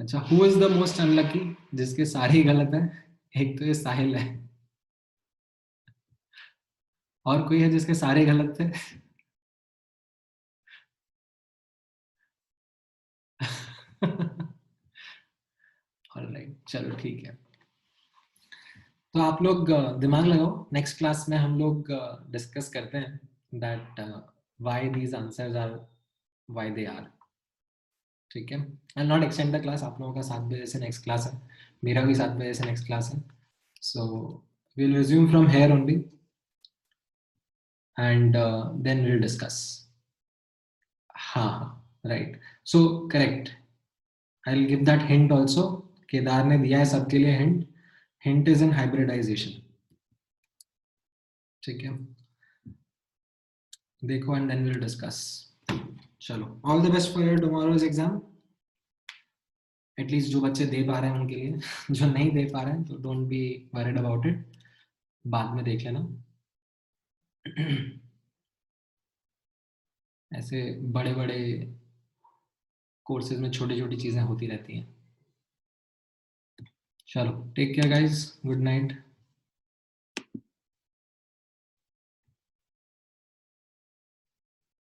अच्छा who is the most unlucky, जिसके सारे ही गलत है? एक तो ये साहिल है, और कोई है जिसके सारे गलत थे? ऑल राइट, चलो ठीक है। तो आप लोग दिमाग लगाओ, नेक्स्ट क्लास में हम लोग डिस्कस करते हैं that why these answers are why they are. ठीक है, I not extend the class. आप लोगों का 7 बजे से नेक्स्ट क्लास है, मेरा भी 7 बजे से नेक्स्ट क्लास है। सो we'll resume from here only and then we'll discuss. हाँ right, so correct, I'll give that hint also. Kedar ने दिया है सबके लिए hint, hint is in hybridisation. ठीक है, देखो एंड देन विल डिस्कस। चलो all the best for your tomorrow's exam. At least जो बच्चे दे पा रहे हैं उनके लिए, जो नहीं दे पा रहे हैं तो don't be worried about it, बाद में देख लेना। ऐसे बड़े बड़े कोर्सेज में छोटी छोटी चीजें होती रहती हैं। चलो take care guys, good night.